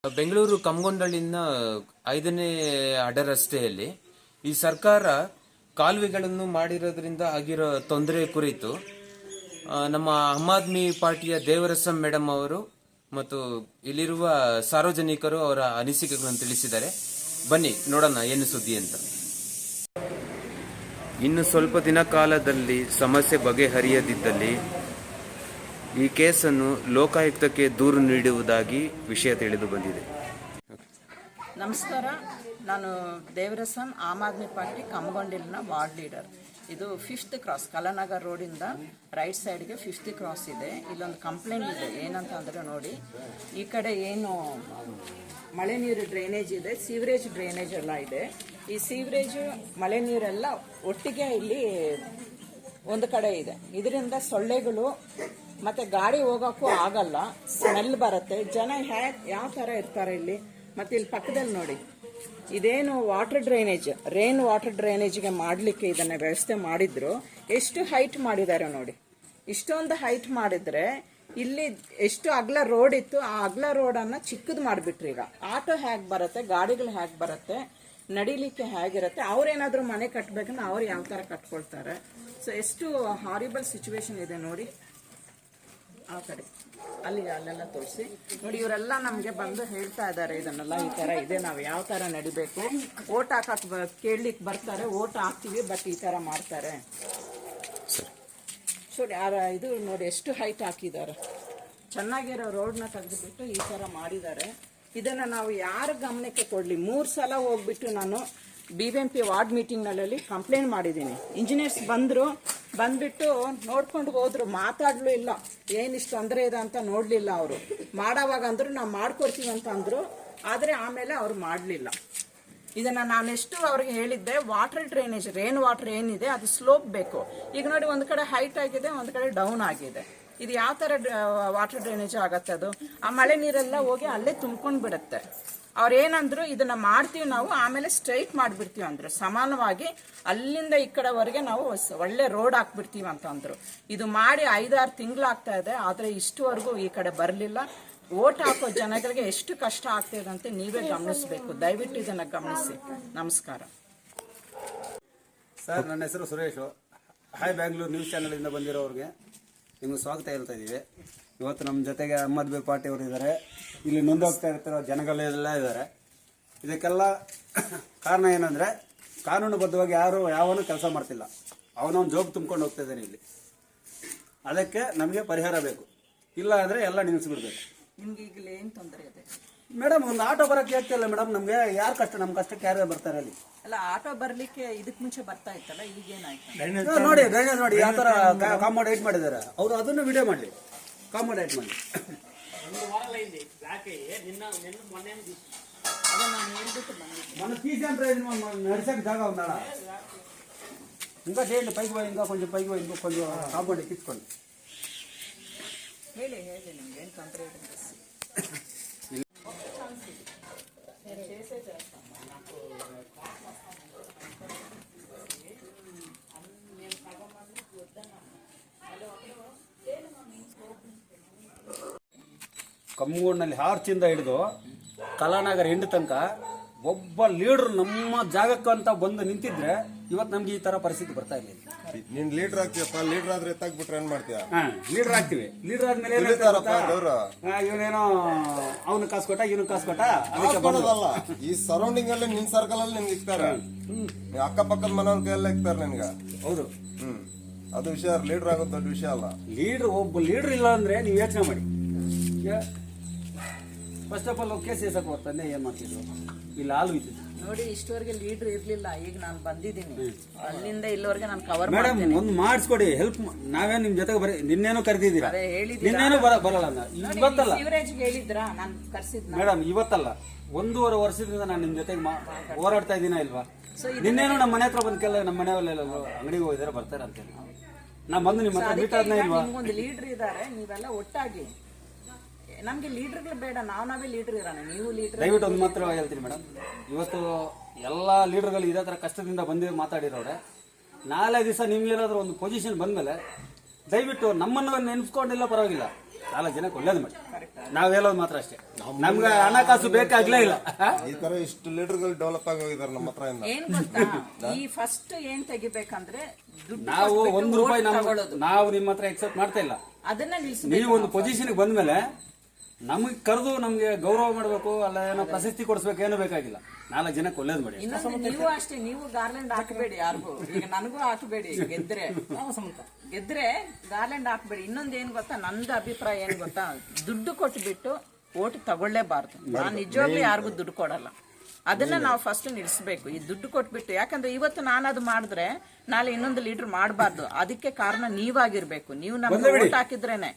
ಬೆಂಗಳೂರು ಕಮ್ಮಗೊಂಡಳ್ಳಿನ 5ನೇ ಅಡ್ಡ ರಸ್ತೆಯಲ್ಲಿ ಈ ಸರ್ಕಾರ ಕಾಲುವೆಗಳನ್ನು ಮಾಡಿರೋದ್ರಿಂದ ಆಗಿರೋ ತೊಂದರೆ ಕುರಿತು ನಮ್ಮ ಆಮ್ ಆದ್ಮಿ ಪಾರ್ಟಿಯ ದೇವರಸಂ ಮೇಡಮ್ ಅವರು ಮತ್ತು ಇಲ್ಲಿರುವ ಸಾರ್ವಜನಿಕರು ಅವರ ಅನಿಸಿಕೆಗಳನ್ನು ತಿಳಿಸಿದ್ದಾರೆ. ಬನ್ನಿ ನೋಡೋಣ ಏನು ಸುದ್ದಿ ಅಂತ. ಇನ್ನು ಸ್ವಲ್ಪ ದಿನ ಕಾಲದಲ್ಲಿ ಸಮಸ್ಯೆ ಬಗೆಹರಿಯದಿದ್ದಲ್ಲಿ ಈ ಕೇಸನ್ನು ಲೋಕಾಯುಕ್ತಕ್ಕೆ ದೂರು ನೀಡುವುದಾಗಿ ವಿಷಯ ತಿಳಿದು ಬಂದಿದೆ. ನಮಸ್ಕಾರ, ನಾನು ದೇವರಸಂ ಆಮ್ ಆದ್ಮಿ ಪಾರ್ಟಿ ಕಮ್ಮಗೊಂಡಿಲಿನ ವಾರ್ಡ್ ಲೀಡರ್. ಇದು 5th ಕ್ರಾಸ್, ಕಲಾನಗರ್ ರೋಡಿಂದ ರೈಟ್ ಸೈಡ್ಗೆ 5th ಕ್ರಾಸ್ ಇದೆ. ಇಲ್ಲೊಂದು ಕಂಪ್ಲೇಂಟ್ ಇದೆ. ಏನಂತ ಅಂದರೆ ನೋಡಿ, ಈ ಕಡೆ ಏನು ಮಳೆ ನೀರು ಡ್ರೈನೇಜ್ ಇದೆ, ಸೀವರೇಜ್ ಡ್ರೈನೇಜ್ ಎಲ್ಲ ಇದೆ. ಈ ಸೀವರೇಜು ಮಳೆ ನೀರೆಲ್ಲ ಒಟ್ಟಿಗೆ ಇಲ್ಲಿ ಒಂದು ಕಡೆ ಇದೆ. ಇದರಿಂದ ಸೊಳ್ಳೆಗಳು ಮತ್ತೆ ಗಾಡಿ ಹೋಗೋಕ್ಕೂ ಆಗಲ್ಲ, ಸ್ಮೆಲ್ ಬರುತ್ತೆ. ಜನ ಯಾವ ಥರ ಇರ್ತಾರೆ ಇಲ್ಲಿ. ಮತ್ತೆ ಇಲ್ಲಿ ಪಕ್ಕದಲ್ಲಿ ನೋಡಿ, ಇದೇನು ವಾಟರ್ ಡ್ರೈನೇಜ್, ರೇನ್ ವಾಟರ್ ಡ್ರೈನೇಜ್ಗೆ ಮಾಡಲಿಕ್ಕೆ ಇದನ್ನ ವ್ಯವಸ್ಥೆ ಮಾಡಿದ್ರು. ಎಷ್ಟು ಹೈಟ್ ಮಾಡಿದ್ದಾರೆ ನೋಡಿ. ಇಷ್ಟೊಂದು ಹೈಟ್ ಮಾಡಿದ್ರೆ ಇಲ್ಲಿ ಎಷ್ಟು ಅಗಲ ರೋಡ್ ಇತ್ತು, ಆ ಅಗಲ ರೋಡನ್ನು ಚಿಕ್ಕದು ಮಾಡಿಬಿಟ್ರು. ಈಗ ಆಟೋ ಹೇಗೆ ಬರುತ್ತೆ, ಗಾಡಿಗಳು ಹೇಗೆ ಬರುತ್ತೆ, ನಡಿಲಿಕ್ಕೆ ಹೇಗಿರುತ್ತೆ. ಅವ್ರೇನಾದ್ರೂ ಮನೆ ಕಟ್ಟಬೇಕಂದ್ರೆ ಅವ್ರು ಯಾವ ಥರ ಕಟ್ಕೊಳ್ತಾರೆ. ಸೊ ಎಷ್ಟು ಹಾರಿಬಲ್ ಸಿಚುವೇಶನ್ ಇದೆ ನೋಡಿ. ಆ ಕಡೆ ಅಲ್ಲೆಲ್ಲ ತೋರಿಸಿ ನೋಡಿ. ಇವರೆಲ್ಲ ನಮಗೆ ಬಂದು ಹೇಳ್ತಾ ಇದ್ದಾರೆ ಇದನ್ನೆಲ್ಲ ಈ ಥರ ಇದೆ, ನಾವು ಯಾವ ಥರ ನಡಿಬೇಕು. ಓಟ್ ಹಾಕಕ್ ಕೇಳಲಿಕ್ಕೆ ಬರ್ತಾರೆ, ಓಟ್ ಹಾಕ್ತೀವಿ, ಬಟ್ ಈ ಥರ ಮಾಡ್ತಾರೆ. ಇದು ನೋಡಿ ಎಷ್ಟು ಹೈಟ್ ಹಾಕಿದ್ದಾರೆ. ಚೆನ್ನಾಗಿರೋ ರೋಡ್ನ ತೆಗೆದುಬಿಟ್ಟು ಈ ಥರ ಮಾಡಿದ್ದಾರೆ. ಇದನ್ನು ನಾವು ಯಾರ ಗಮನಕ್ಕೆ ಕೊಡಲಿ. 3 ಸಲ ಹೋಗ್ಬಿಟ್ಟು ನಾನು BBMP ವಾರ್ಡ್ ಮೀಟಿಂಗ್ನಲ್ಲಿ ಕಂಪ್ಲೇಂಟ್ ಮಾಡಿದ್ದೀನಿ. ಇಂಜಿನಿಯರ್ಸ್ ಬಂದ್ಬಿಟ್ಟು ನೋಡ್ಕೊಂಡು ಹೋದ್ರು, ಮಾತಾಡ್ಲೂ ಇಲ್ಲ. ಏನಿಷ್ಟು ತೊಂದರೆ ಇದೆ ಅಂತ ನೋಡಲಿಲ್ಲ ಅವರು. ಮಾಡೋವಾಗ ಅಂದ್ರು ನಾವು ಮಾಡ್ಕೊಡ್ತೀವಿ ಅಂತ ಅಂದ್ರು, ಆದರೆ ಆಮೇಲೆ ಅವ್ರು ಮಾಡಲಿಲ್ಲ. ಇದನ್ನು ನಾನೆಷ್ಟು ಅವ್ರಿಗೆ ಹೇಳಿದ್ದೆ, ವಾಟರ್ ಡ್ರೈನೇಜ್, ರೇನ್ ವಾಟರ್ ಏನಿದೆ ಅದು ಸ್ಲೋಪ್ ಬೇಕು. ಈಗ ನೋಡಿ, ಒಂದು ಕಡೆ ಹೈಟ್ ಆಗಿದೆ, ಒಂದು ಕಡೆ ಡೌನ್ ಆಗಿದೆ. ಇದು ಯಾವ ಥರ ವಾಟರ್ ಡ್ರೈನೇಜ್ ಆಗತ್ತೆ? ಅದು ಆ ಮಳೆ ನೀರೆಲ್ಲ ಹೋಗಿ ಅಲ್ಲೇ ತುಂಬ್ಕೊಂಡು ಬಿಡುತ್ತೆ. ಅವ್ರೇನಂದ್ರು, ಇದನ್ನ ಮಾಡ್ತೀವಿ ನಾವು, ಆಮೇಲೆ ಸ್ಟ್ರೈಟ್ ಮಾಡಿಬಿಡ್ತೀವಿ ಅಂದ್ರು. ಸಮಾನವಾಗಿ ಅಲ್ಲಿಂದ ಈ ಕಡೆವರೆಗೆ ನಾವು ಒಳ್ಳೆ ರೋಡ್ ಹಾಕ್ಬಿಡ್ತೀವಿ ಅಂತ ಅಂದ್ರು. ಇದು ಮಾಡಿ 5-6 ತಿಂಗಳಾಗ್ತಾ ಇದೆ, ಆದರೆ ಇಷ್ಟುವರೆಗೂ ಈ ಕಡೆ ಬರಲಿಲ್ಲ. ಓಟ್ ಹಾಕೋ ಜನಗಳಿಗೆ ಎಷ್ಟು ಕಷ್ಟ ಆಗ್ತಿದೆ ಅಂತ ನೀವೇ ಗಮನಿಸಬೇಕು. ದಯವಿಟ್ಟು ಇದನ್ನ ಗಮನಿಸಿ. ನಮಸ್ಕಾರ ಸರ್. ನನ್ನ ಹೆಸರು Suresh. Hi Bangalore news channel ಇಂದ ಬಂದಿರೋರಿಗೆ ನಿಮ್ಗೆ ಸ್ವಾಗತ ಹೇಳ್ತಾ ಇದ್ದೀವಿ. ಇವತ್ತು ನಮ್ಮ ಜೊತೆಗೆ ಆಮ್ ಆದ್ಮಿ ಪಾರ್ಟಿ ಅವರು ಇದ್ದಾರೆ. ಇಲ್ಲಿ ನೊಂದೋಗ್ತಾ ಇರ್ತಿರೋ ಜನಗಳೆಲ್ಲ ಇದ್ದಾರೆ. ಇದಕ್ಕೆಲ್ಲ ಕಾರಣ ಏನಂದ್ರೆ, ಕಾನೂನುಬದ್ಧವಾಗಿ ಯಾವನು ಕೆಲಸ ಮಾಡ್ತಿಲ್ಲ. ಅವನವನು ಜೋಬ್ ತುಂಬ್ಕೊಂಡು ಹೋಗ್ತಾ ಇದ್ದಾನೆ ಇಲ್ಲಿ. ಅದಕ್ಕೆ ನಮಗೆ ಪರಿಹಾರ ಬೇಕು. ಇಲ್ಲ ಅಂದ್ರೆ ಎಲ್ಲ ನಿಲ್ಲಿಸ್ಬಿಡ್ಬೇಕು. ನಿಮ್ಗೆ ಈಗ ಏನ್ ತೊಂದರೆ ಇದೆ ಮೇಡಮ್? ಒಂದು ಆಟೋ ಬರಕ್ಕೆ ಆಗ್ತಿಲ್ಲ ಮೇಡಮ್. ನಮ್ಗೆ ಯಾರು ಕಷ್ಟ, ನಮ್ಮ ಕಷ್ಟಕ್ಕೆ ಯಾರು ಬರ್ತಾರೆ ಅಲ್ಲಿ? ಅಲ್ಲ, ಆಟೋ ಬರ್ಲಿಕ್ಕೆ ಇದಕ್ ಮುಂಚೆ ಬರ್ತಾ ಇತ್ತಲ್ಲ, ಈಗೇನಾಯ್ತು ನೋಡಿ. ಡ್ರೈನೇಜ್ ನೋಡಿ ಯಾವ ತರ ಕಾಂಪೌಂಡ್ ಮಾಡಿದ್ದಾರೆ. ಅವರು ಅದನ್ನು ವಿಡಿಯೋ ಮಾಡಲಿ, ಕಾಂಪೌಂಡ್ ಮಾಡಿ. మన తీసేంత నడిచాక జాగా ఉందా? ఇంకా చేయండి, పైకి పోయి, ఇంకా కొంచెం పైకి పోయి, ఇంకో కొంచెం కాంపౌండ్ ఎక్కించుకోండి. ಹೇಳಿ ನಿಮ್ಗೆ ಏನು ತೊಂದರೆ ಇದೆ? ಕಮ್ಮಗೊಂಡಲ್ಲಿ ಹಾರ್ಚಿಂದ ಹಿಡಿದು ಕಲಾನಗರ ಎಂಡ್ ತನಕ ಒಬ್ಬ ಲೀಡರ್ ನಮ್ಮ ಜಾಗಕ್ಕಂತ ಬಂದು ನಿಂತಿದ್ರೆ ಇವತ್ತು ನಮ್ಗೆ ಈ ತರ ಪರಿಸ್ಥಿತಿ ಬರ್ತಾ ಇಲ್ಲ. ನೀನ್ ಲೀಡರ್ ಆಗ್ತೀಯಪ್ಪ. ಲೀಡರ್ ಆದ್ರೆ ಎತ್ತಾಕ್ಬಿಟ್ರೆ ಏನ್ ಮಾಡ್ತೀಯ? ಲೀಡರ್ ಆಗ್ತಿವಿ. ಲೀಡರ್ ಆದ್ಮೇಲೆ ಇವನೇನೋ ಅವನು ಕಾಸು ಕೊಟ್ಟ, ಇವನು ಕಾಸು ಕೊಟ್ಟ, ಅದಕ್ಕೆ ಬರೋದಲ್ಲ. ಈ ಸರೌಂಡಿಂಗ್ ಅಲ್ಲಿ ನಿನ್ ಸರ್ಕಲ್ ಅಲ್ಲಿ ನಿನ್ಗೆ ಇಕ್ತಾರೆ, ಅಕ್ಕಪಕ್ಕದ ಮನೆಯವ್ರ ಕೈಯಲ್ಲ ಇಕ್ತಾರೆ ನಿನ್ಗ. ಹೌದು, ಅದು ವಿಷಯ. ಲೀಡರ್ ಆಗೋದು ದೊಡ್ಡ ವಿಷಯ ಅಲ್ಲ. ಒಬ್ಬ ಲೀಡರ್ ಇಲ್ಲ ಅಂದ್ರೆ ನೀವು ಯೋಚನೆ ಮಾಡಿ. ಫಸ್ಟ್ ಆಫ್ ಆಲ್ ಕೇಸ್ ಎಸಕ್ ಬರ್ತಾನೆ ಏನ್ ಮಾಡ್ತಿದ್ರು? ಇಲ್ಲಿ ಹಾಲು ಇತ್ತು ನೋಡಿ. ಇಷ್ಟವರೆಗೆ ಲೀಡರ್ ಇರ್ಲಿಲ್ಲ, ಈಗ ನಾನು ಬಂದಿದ್ದೀನಿ. ಅಲ್ಲಿಂದ ಇಲ್ಲಿವರೆಗೆ ನಾನು ಕವರ್ ಮೇಡಮ್, ಒಂದು ಮಾಡಿಸ್ಕೊಡಿ, ಹೆಲ್ಪ್. ನಾವೇ ನಿಮ್ ಜೊತೆಗೆ ಬರೀ ನಿನ್ನೇನು ಕರೆದಿದ್ದೀರಾ? ನಿನ್ನೇನು ಬರಲ್ಲ. ಇವತ್ತಲ್ಲ, ಹೇಳಿದ್ರಾ? ನಾನು ಕರ್ಸಿದ್ ಮೇಡಮ್, ಇವತ್ತಲ್ಲ, 1.5 ವರ್ಷದಿಂದ ನಾನು ನಿಮ್ ಜೊತೆಗೆ ಹೋರಾಡ್ತಾ ಇದ್ದೀನ ಇಲ್ವಾ? ನಿನ್ನೇನು ನಮ್ಮ ಮನೆ ಹತ್ರ ಬಂದ ಕೆಲ ನಮ್ಮ ಮನೆಯಲ್ಲೆಲ್ಲ ಅಂಗಡಿಗೆ ಹೋಗಿದಾರೆ, ಬರ್ತಾರೆ ಅಂತ ಹೇಳಿ ನಾ ಬಂದು ನಿಮ್ಮ ಹತ್ರ ಮೀಟ್ ಆದ್ನ ಇಲ್ವಾ? ನಿಮ್ಗೊಂದು ಲೀಡರ್ ಇದಾರೆ, ನೀವೆಲ್ಲ ಒಟ್ಟಾಗಿ. ನಮ್ಗೆ ಲೀಡರ್ಗಳು ಬೇಡ, ನಾವೇ ಲೀಡರ್ ಇರೋಣ. ನೀವು ಲೀಡರ್. ದಯವಿಟ್ಟು ಒಂದು ಮಾತ್ರ ಹೇಳ್ತೀನಿ ಮೇಡಮ್, ಇವತ್ತು ಎಲ್ಲಾ ಲೀಡರ್ಗಳು ಇದೇ ತರ ಕಷ್ಟದಿಂದ ಬಂದು ಮಾತಾಡಿರೋರೆ. 4 ದಿವಸ ನಿಮ್ಗೇನಾದ್ರೂ ಒಂದು ಪೊಸಿಷನ್ ಬಂದ್ಮೇಲೆ ದಯವಿಟ್ಟು ನಮ್ಮನ್ನು ನೆನೆಸ್ಕೊಂಡಿಲ್ಲ, ಪರವಾಗಿಲ್ಲ, 4 ಜನಕ್ಕೆ ಒಳ್ಳೇದು ಮಾಡಿ. ನಾವ್ ಹೇಳೋದು ಮಾತ್ರ ಅಷ್ಟೇ, ನಮ್ಗೆ ಹಣಕಾಸು ಬೇಕಾಗ್ಲೇ ಇಲ್ಲ. ಈ ತರ ಇಷ್ಟು ಲೀಡರ್ಗಳು ಡೆವಲಪ್ ಆಗಿ ಹೋಗಿದ್ದಾರೆ ನಮ್ಮ ಹತ್ರ ಇಂದ. ಏನ್ ಗೊತ್ತಾ, ಈ ಫಸ್ಟ್ ಏನ್ ತೆಗಿಬೇಕಂದ್ರೆ ದುಡ್ಡು ನಾವು ಕೊಟ್ಬಿಟ್ಟು ಒಂದ್ ರೂಪಾಯಿ vote ತಗೊಳ್ಳೋದು. ನಾವು ನಿಮ್ಮ ಹತ್ರ ಎಕ್ಸೆಪ್ಟ್ ಮಾಡ್ತಾ ಇಲ್ಲ. ಅದನ್ನ ನಿಲ್ಸ್ಬೇಕು. ನೀವು ಒಂದು ಪೊಸಿಷನ್ಗೆ ಬಂದ್ಮೇಲೆ ನಮಗೆ ಕರೆದು ನಮ್ಗೆ ಗೌರವ ಮಾಡಬೇಕು, ಅಲ್ಲ ಏನೋ ಪ್ರಶಸ್ತಿ ಕೊಡಿಸ್ಬೇಕು, ಏನೂ ಬೇಕಾಗಿಲ್ಲ. 4 ಜನಕ್ಕೆ ಒಳ್ಳೇದ್ ಮಾಡಿ. ಇನ್ನೊಂದು ನೀವು ಅಷ್ಟೇ, ನೀವು ಗಾರ್ಲೆಂಡ್ ಹಾಕಬೇಡಿ ಯಾರಿಗೂ. ಈಗ ನನಗೂ ಹಾಕಬೇಡಿ, ಗೆದ್ರೆ ಗಾರ್ಲೆಂಡ್ ಹಾಕಬೇಡಿ. ಇನ್ನೊಂದು ಏನ್ ಗೊತ್ತಾ, ನಂದು ಅಭಿಪ್ರಾಯ ಏನ್ ಗೊತ್ತಾ, ದುಡ್ಡು ಕೊಟ್ಬಿಟ್ಟು ಓಟ್ ತಗೊಳ್ಳೇಬಾರ್ದು. ನಾನು ನಿಜವಾಗ್ಲೂ ಯಾರಿಗೂ ದುಡ್ಡು ಕೊಡಲ್ಲ. ಅದನ್ನ ನಾವು ಫಸ್ಟ್ ನಿಲ್ಲಿಸಬೇಕು, ಈ ದುಡ್ಡು ಕೊಟ್ಬಿಟ್ಟು. ಯಾಕಂದ್ರೆ ಇವತ್ತು ನಾನು ಅದು ಮಾಡಿದ್ರೆ ನಾಳೆ ಇನ್ನೊಂದು ಲೀಡರ್ ಮಾಡಬಾರ್ದು. ಅದಕ್ಕೆ ಕಾರಣ ನೀವಾಗಿರ್ಬೇಕು. ನೀವು ನಮ್ಗೆ ಓಟ್ ಹಾಕಿದ್ರೇನೆ.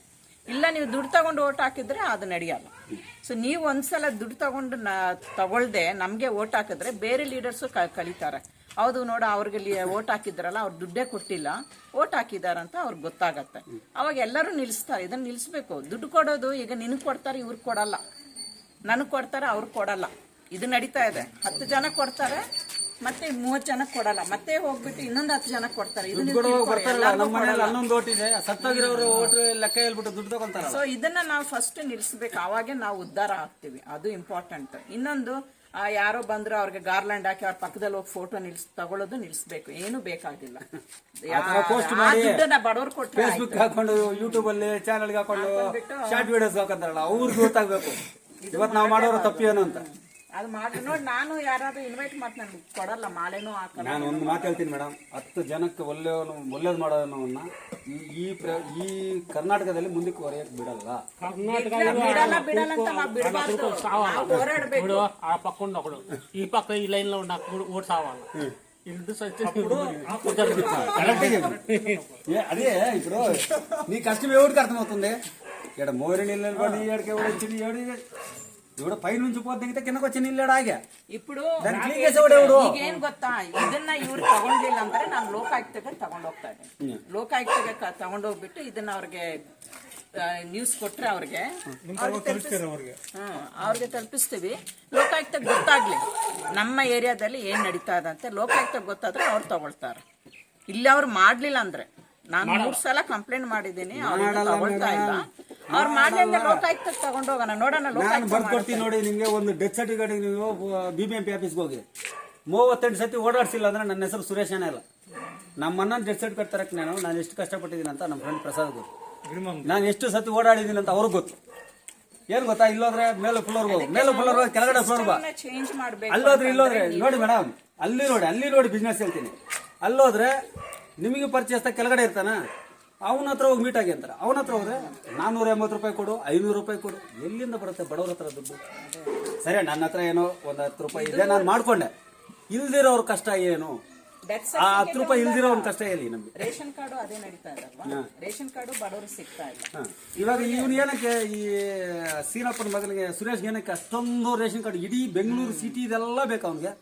ಇಲ್ಲ ನೀವು ದುಡ್ಡು ತಗೊಂಡು ಓಟ್ ಹಾಕಿದ್ರೆ ಅದು ನಡೆಯಲ್ಲ. ಸೊ ನೀವು ಒಂದ್ಸಲ ದುಡ್ಡು ತಗೊಂಡು ತಗೊಳ್ದೆ ನಮ್ಗೆ ಓಟ್ ಹಾಕಿದ್ರೆ ಬೇರೆ ಲೀಡರ್ಸು ಕಲಿತಾರೆ. ಹೌದು ನೋಡ, ಅವ್ರಿಗೆ ಓಟ್ ಹಾಕಿದ್ರಲ್ಲ, ಅವ್ರು ದುಡ್ಡೇ ಕೊಟ್ಟಿಲ್ಲ, ಓಟ್ ಹಾಕಿದಾರಂತ ಅವ್ರಿಗೆ ಗೊತ್ತಾಗತ್ತೆ. ಅವಾಗ ಎಲ್ಲರೂ ನಿಲ್ಲಿಸ್ತಾರೆ. ಇದನ್ನ ನಿಲ್ಲಿಸ್ಬೇಕು. ದುಡ್ಡು ಕೊಡೋದು ಈಗ ನಿನಗೆ ಕೊಡ್ತಾರೆ, ಇವ್ರಿಗೆ ಕೊಡಲ್ಲ. ನನಗೆ ಕೊಡ್ತಾರೆ, ಅವ್ರಿಗೆ ಕೊಡಲ್ಲ. ಇದು ನಡೀತಾ ಇದೆ. 10 ಜನ ಕೊಡ್ತಾರೆ, ಮತ್ತೆ 30 ಜನಕ್ಕೆ ಕೊಡಲ್ಲ, ಮತ್ತೆ ಹೋಗ್ಬಿಟ್ಟು ಇನ್ನೊಂದು 10 ಜನಕ್ಕೆ ಕೊಡ್ತಾರೆ. ಹನ್ನೊಂದು ಓಟ್ ಇದೆ, ಸತ್ತೋಗಿರೋರು ಓಟ್ ಲೆಕ್ಕ ಹೇಳ್ಬಿಟ್ಟು ದುಡ್ಡು ತಗೊಂತಾರ. ಸೊ ಇದನ್ನ ನಾವು ಫಸ್ಟ್ ನಿಲ್ಲಿಸ್ಬೇಕು, ಅವಾಗೆ ನಾವು ಉದ್ಧಾರ ಆಗ್ತೀವಿ. ಅದು ಇಂಪಾರ್ಟೆಂಟ್. ಇನ್ನೊಂದು, ಯಾರೋ ಬಂದ್ರು ಅವ್ರಿಗೆ ಗಾರ್ಲ್ಯಾಂಡ್ ಹಾಕಿ ಅವ್ರ ಪಕ್ಕದಲ್ಲಿ ಹೋಗಿ ಫೋಟೋ ತಗೊಳ್ಳೋದು ನಿಲ್ಲಿಸ್ಬೇಕು. ಏನು ಬೇಕಾಗಿಲ್ಲ. ದುಡ್ಡನ್ನ ಬಡವ್ರು ಕೊಟ್ಟರೆ ಫೇಸ್ಬುಕ್ ಹಾಕೊಂಡು, ಯೂಟ್ಯೂಬ್ ಅಲ್ಲಿ ಚಾನಲ್ಗೆ ಹಾಕೊಂಡು ಶಾರ್ಟ್ ವಿಡಿಯೋಸ್ ಹಾಕೊಂತಾರಲ್ಲ, ಅವ್ರಿಗೆ ಗೊತ್ತಾಗ್ಬೇಕು ಇವತ್ತು ನಾವು ಮಾಡೋರು ತಪ್ಪು ಏನು ಅಂತ. ಅದು ಮಾಡಿ ನೋಡಿ. ನಾನು ಯಾರಾದ್ರೂ ಇನ್ವೈಟ್ ಮಾಡ್ತೀನಿ, ಕೊಡಲ್ಲ, ಮಾಲೆನೂ ಹಾಕಲ್ಲ. ನಾನು ಒಂದು ಮಾತು ಹೇಳ್ತೀನಿ ಮೇಡಮ್, 10 ಜನಕ್ಕೆ ಒಳ್ಳೇದು ಮಾಡೋದನ್ನ ಈ ಕರ್ನಾಟಕದಲ್ಲಿ ಮುಂದಕ್ಕೆ ಹೊರೆಯಕ್ಕೆ ಬಿಡಲ್ಲ. ಬಿಡಲ್ಲ ಅಂತ ನಾವು ಬಿಡಬಾರ್ದು, ಹೋರಾಡ್ಬೇಕು. ಆ ಪಕ್ಕೊಂಡು ಹಾಕೊಡು, ಈ ಪಕ್ಕ ಈ ಲೈನ್ లో ఉన్న ఓట్ సావాలి. అదే ఇప్పుడు నీ కష్టం ఎవరికి అర్థమవుతుంది? ఇక్కడ మోరి నీళ్ళు పడి ఏడికి వచ్చింది, ఇప్పుడు పై నుంచి పోతే కిందకు వచ్చి నీళ్ళు ఆగా. ఇప్పుడు ఎవడు ಏನ್ ಗೊತ್ತಾ, ಇದನ್ನ ಇವ್ರು ತಗೊಂಡಿಲ್ಲ ಅಂದ್ರೆ ನಾನು ಲೋಕಾಯುಕ್ತಗೆ ತಗೊಂಡೋಗ್ತಾ ಇದ್ದೀನಿ. ಲೋಕಾಯುಕ್ತಗೆ ತಗೊಂಡೋಗ್ಬಿಟ್ಟು ಇದನ್ನ ಅವ್ರಿಗೆ ನ್ಯೂಸ್ ಕೊಟ್ರೆ ಅವ್ರಿಗೆ ತಲುಪಿಸ್ತೀವಿ. ಲೋಕಾಯುಕ್ತಕ್ಕೆ ಗೊತ್ತಾಗ್ಲಿ ನಮ್ಮ ಏರಿಯಾದಲ್ಲಿ ಏನ್ ನಡೀತಾ ಇದಂತೆ. ಲೋಕಾಯುಕ್ತಕ್ಕೆ ಗೊತ್ತಾದ್ರೆ ಅವ್ರು ತಗೊಳ್ತಾರೆ. ಇಲ್ಲಿ ಅವ್ರು ಮಾಡ್ಲಿಲ್ಲ ಅಂದ್ರೆ, ನಾನು 3 ಸಲ ಕಂಪ್ಲೇಂಟ್ ಮಾಡಿದ್ದೀನಿ, ಅವ್ರು ತಗೊಳ್ತಾ ಇಲ್ಲ. ಅವ್ರು ಮಾಡ್ಲಿಲ್ಲ, ಲೋಕಾಯುಕ್ತಕ್ಕೆ ತಗೊಂಡೋಗೋಣ, ನೋಡೋಣ. ನಾನು ಬರ್ಕೊಡ್ತೀನಿ ನೋಡಿ ನಿಮ್ಗೆ ಒಂದು ಡೆತ್ ಸರ್ಟಿಫಿಕೇಟ್. ನೀವು BBMP ಆಫೀಸ್ಗೆ ಹೋಗಿ 38 ಸತಿ ಓಡಾಡ್ಸಿಲ್ಲ ಅಂದ್ರೆ ನನ್ನ ಹೆಸರು ಸುರೇಶನೇ ಇಲ್ಲ. ನಮ್ಮನ್ನ ಡೆತ್ ಸರ್ಟಿಫಿಕೇಟ್ ತರಕ್ಕೆ ನಾನು ಎಷ್ಟು ಕಷ್ಟಪಟ್ಟಿದ್ದೀನಿ ಅಂತ ನಮ್ಮ ಫ್ರೆಂಡ್ ಪ್ರಸಾದ್ ಗೊತ್ತು. ನಾನು ಎಷ್ಟು ಸತಿ ಓಡಾಡಿದ್ದೀನಿ ಅಂತ ಅವ್ರಿಗೆ ಗೊತ್ತು. ಏನ್ ಗೊತ್ತಾ, ಇಲ್ಲೋದ್ರೆ ಮೇಲೆ ಫ್ಲೋರ್ ಹೋಗಿ, ಮೇಲೆ ಫ್ಲೋರ್ ಹೋಗಿ, ಕೆಳಗಡೆ ಫ್ಲೋರ್ ಬಾ, ಅಲ್ಲೋದ್ರೆ ಇಲ್ಲೋದ್ರೆ ನೋಡಿ ಮೇಡಮ್, ಅಲ್ಲಿ ನೋಡಿ ಬಿಸ್ನೆಸ್ ಹೇಳ್ತೀನಿ. ಅಲ್ಲೋದ್ರೆ ನಿಮಗೆ ಪರಿಚಯಸ್ತ ಕೆಳಗಡೆ ಇರ್ತಾನ, ಅವನ ಹತ್ರ ಹೋಗಿ ಮೀಟ್ ಆಗಿ ಅಂತಾರೆ. ಅವನ ಹತ್ರ ಹೋದ್ರೆ 480 ರೂಪಾಯಿ ಕೊಡು, 500 ರೂಪಾಯಿ ಕೊಡು. ಎಲ್ಲಿಂದ ಬರುತ್ತೆ ಬಡವ್ರ ಹತ್ರ ದುಡ್ಡು? ಸರಿ, ನನ್ನ ಹತ್ರ ಏನೋ ಒಂದು 10 ರೂಪಾಯಿ ಇದೆ, ನಾನು ಮಾಡ್ಕೊಂಡೆ. ಇಲ್ದಿರೋರ್ ಕಷ್ಟ ಏನು? ಆ 10 ರೂಪಾಯಿ ಇಲ್ದಿರೋ ಒಂದು ಕಷ್ಟ ಎಲ್ಲಿ ನಮ್ಗೆ? ರೇಷನ್ ಕಾರ್ಡು ಅದೇ ನಡೀತಾ ಇದೆ. ರೇಷನ್ ಕಾರ್ಡು ಬಡವರು ಸಿಗ್ತಾ ಇಲ್ಲ. ಇವಾಗ ಇವನು ಏನಕ್ಕೆ, ಈ ಸೀನಪ್ಪನ ಮಗನಿಗೆ ಸುರೇಶ್ ಏನಕ್ಕೆ ಅಷ್ಟೊಂದು ರೇಷನ್ ಕಾರ್ಡ್? ಇಡೀ ಬೆಂಗಳೂರು ಸಿಟಿ ಇದೆಲ್ಲ ಬೇಕು ಅವನಿಗೆ.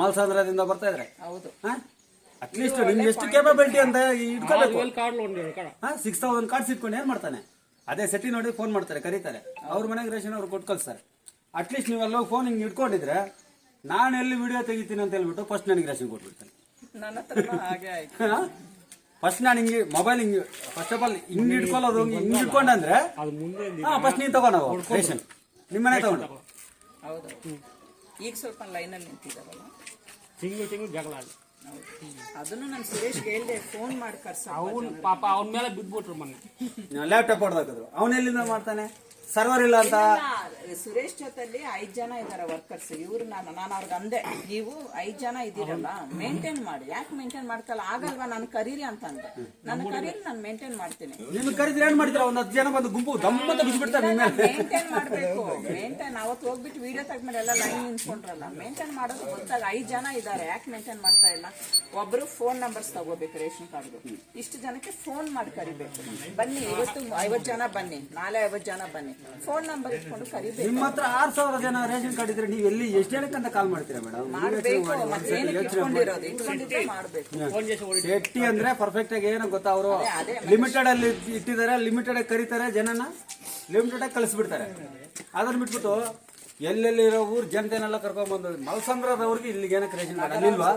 ಮಲ್ಸಾಂದ್ರದಿಂದ ಬರ್ತಾ ಇದ್ರೆ. ಹೌದು. ಅಟ್ಲೀಸ್ಟ್ ನಿಮ್ಗೆ ಎಷ್ಟು ಕೇಪಬಿಲಿಟಿ ಅಂತ ಇಟ್ಕೋಬೇಕು. 6000 ಕಾರ್ಡ್ಸ್ ಇಟ್ಕೊಂಡು ಏನ್ ಮಾಡ್ತಾನೆ? ಅದೇ ಸೆಟಿ ನೋಡಿ ಫೋನ್ ಮಾಡ್ತಾರೆ, ಕರೀತಾರೆ, ಅವ್ರ ಮನೆಗೆ ರೇಷನ್ ಅವ್ರು ಕೊಟ್ಟು ಕಳ್ಸ್ತಾರೆ. ಅಟ್ಲೀಸ್ಟ್ ನೀವೆಲ್ಲ ಫೋನ್ ಹಿಂಗೆ ಇಟ್ಕೊಂಡಿದ್ರೆ, ನಾನು ಎಲ್ಲಿ ವಿಡಿಯೋ ತೆಗಿತೀನಿ ಅಂತ ಹೇಳ್ಬಿಟ್ಟು ಫಸ್ಟ್ ನನಗೆ ರೇಷನ್ ಕೊಟ್ಬಿಡ್ತಾನೆ. ನನ್ನ ಹತ್ರ ಹಾಗೆ ಆಯ್ತು. ಫಸ್ಟ್ ನಾನು ಹಿಂಗೆ ಮೊಬೈಲ್ ಹಿಂಗೆ ಫಸ್ಟ್ ಆಫ್ ಆಲ್ ಹಿಂಗೆ ಇಟ್ಕೊಳ್ಳೋದು, ಹಿಂಗೆ ಇಟ್ಕೊಂಡಂದ್ರೆ ಫಸ್ಟ್ ನೀನು ತಗೊಂಡವ ರೇಷನ್ ನಿಮ್ಮನೆ ತಗೊಂಡು. ಹೌದು. ಈಗ ಸ್ವಲ್ಪ ಲೈನಲ್ಲಿ ನಿಂತಿದ್ದಾರಲ್ಲ, ತಿಂಗಳು ಜಗಳ. ಅದನ್ನು ನಾನು ಸುರೇಶ್ಗೆ ಹೇಳ್ದೆ, ಫೋನ್ ಮಾಡಿ ಕರ್ಸ. ಅವನು ಪಾಪ ಅವನ ಮೇಲೆ ಬಿದ್ಬಿಟ್ರು ಮೊನ್ನೆ. ಲ್ಯಾಪ್ಟಾಪ್ ಹೊಡೆದಾಕಿದ್ರು. ಅವನೆಲ್ಲಿಂದ ಮಾಡ್ತಾನೆ? ಸರ್ವರ್ ಇಲ್ಲ ಅಂತ. ಸುರೇಶ್ ಜೊತೆಲಿ 5 ಜನ ಇದಾರೆ ವರ್ಕರ್ಸ್. ಇವ್ರು ನಾನು ಅವ್ರಿಗೆ ಅಂದೆ, ನೀವು 5 ಜನ ಇದೀರಲ್ಲ, ಮೇಂಟೈನ್ ಮಾಡಿ. ಯಾಕೆ ಮೇಂಟೈನ್ ಮಾಡ್ತಲ್ಲ? ಆಗಲ್ವಾ, ನಾನು ಕರೀರಿ ಅಂತ ಅಂದೆ. ನಾನು ಕರೀರಿ, ನಾನು ಮೇಂಟೈನ್ ಮಾಡ್ತೀನಿ. ನಿಮ್ಗೆ ಕರೀದ್ರೆ ಏನ್ ಮಾಡ್ತೀರಾ? ಒಂದು 10 ಜನ ಬಂದು ಗುಂಪು ದಮ್ಮಂತ ಬಿಸ್ಬಿಡ್ತಾರೆ. ಮೇಂಟೈನ್ ಮಾಡ್ಬೇಕು. ಮೇಂಟೈನ್ ಅವತ್ತು ಹೋಗ್ಬಿಟ್ಟು ವಿಡಿಯೋ ತೆಗ್ದ್ಮೇಲೆ ಎಲ್ಲ ಲೈನ್ ನಿಂತ್ಕೊಂಡ್ರಲ್ಲ, ಮೇಂಟೈನ್ ಮಾಡೋದು ಗೊತ್ತಾಗ 5 ಜನ ಇದಾರೆ, ಯಾಕೆ ಮೇಂಟೈನ್ ಮಾಡ್ತಾ ಇಲ್ಲ? ಒಬ್ರು ಫೋನ್ ನಂಬರ್ಸ್ ತಗೋಬೇಕು ರೇಷನ್ ಕಾರ್ಡ್ದು. ಇಷ್ಟು ಜನಕ್ಕೆ ಫೋನ್ ಮಾಡಿ ಕರಿಬೇಕು. ಬನ್ನಿ, ಇವತ್ತು 50 ಜನ ಬನ್ನಿ, ನಾಳೆ 50 ಜನ ಬನ್ನಿ, ಫೋನ್ ನಂಬರ್ ಇಟ್ಕೊಂಡು ಕರಿಬೇಕು. ನಿಮ್ಮ ಹತ್ರ 6000 ಜನ ರೇಷನ್ ಕಾರ್ಡ್ ಇದ್ರೆ ನೀವು ಎಲ್ಲಿ ಎಷ್ಟು ಜನಕ್ಕೆ ಅಂತ ಕಾಲ್ ಮಾಡ್ತೀರಾ ಮೇಡಮ್? ಸೇಫ್ಟಿ ಅಂದ್ರೆ ಪರ್ಫೆಕ್ಟ್ ಆಗಿ ಏನೋ ಗೊತ್ತಾ, ಅವರು ಲಿಮಿಟೆಡ್ ಅಲ್ಲಿ ಇಟ್ಟಿದ್ದಾರೆ, ಲಿಮಿಟೆಡ್ ಆಗಿ ಕರೀತಾರೆ ಜನನ, ಲಿಮಿಟೆಡ್ ಆಗಿ ಕಳಿಸ್ಬಿಡ್ತಾರೆ. ಅದನ್ನ ಬಿಟ್ಬಿಟ್ಟು ಎಲ್ಲೆಲ್ಲಿರೋ ಊರ್ ಜನತೆನೆಲ್ಲ ಕರ್ಕೊಂಡ್ಬಂದು ಮಲ್ಸಂದ್ರದವ್ರಿಗೆ ಇಲ್ಲಿಗೆ ಏನಕ್ಕೆ ರೇಷನ್ ಕಾರ್ಡ್ ಅಲ್ಲಿಲ್ವಾ?